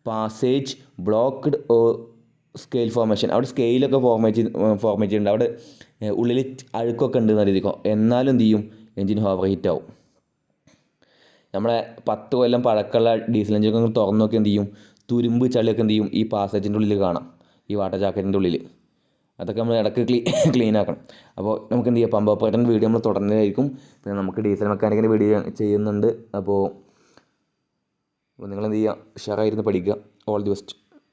passage blocked scale formation, അവിടെ സ്കെയിലൊക്കെ ഫോർമേറ്റ് ചെയ്യുന്നുണ്ട്, അവിടെ ഉള്ളിൽ അഴുക്കൊക്കെ ഉണ്ട് എന്ന് എഴുതിക്കോ. എന്നാലും എന്ത് ചെയ്യും, എൻജിൻ ഓവർ ഹീറ്റ് ആവും. നമ്മളെ 10 കൊല്ലം പഴക്കമുള്ള ഡീസൽ എൻജിനൊക്കെ തുറന്നു നോക്കി എന്ത് ചെയ്യും, തുരുമ്പ് ചളിയൊക്കെ എന്ത് ചെയ്യും, ഈ പാസേജിൻ്റെ ഉള്ളിൽ കാണാം, ഈ വാട്ടർ ജാക്കറ്റിൻ്റെ ഉള്ളിൽ. അതൊക്കെ നമ്മൾ ഇടയ്ക്ക് ക്ലീൻ ആക്കണം. അപ്പോൾ നമുക്ക് എന്ത് ചെയ്യാം, പമ്പ് ഓപ്പറേറ്ററിൻ്റെ വീഡിയോ നമ്മൾ തുടർന്നതായിരിക്കും. പിന്നെ നമുക്ക് ഡീസൽ മെക്കാനിക്കിൻ്റെ വീഡിയോ ചെയ്യുന്നുണ്ട്. അപ്പോൾ അപ്പോൾ നിങ്ങൾ എന്ത് ചെയ്യുക, ഉഷാറായിരുന്നു പഠിക്കുക. All the best.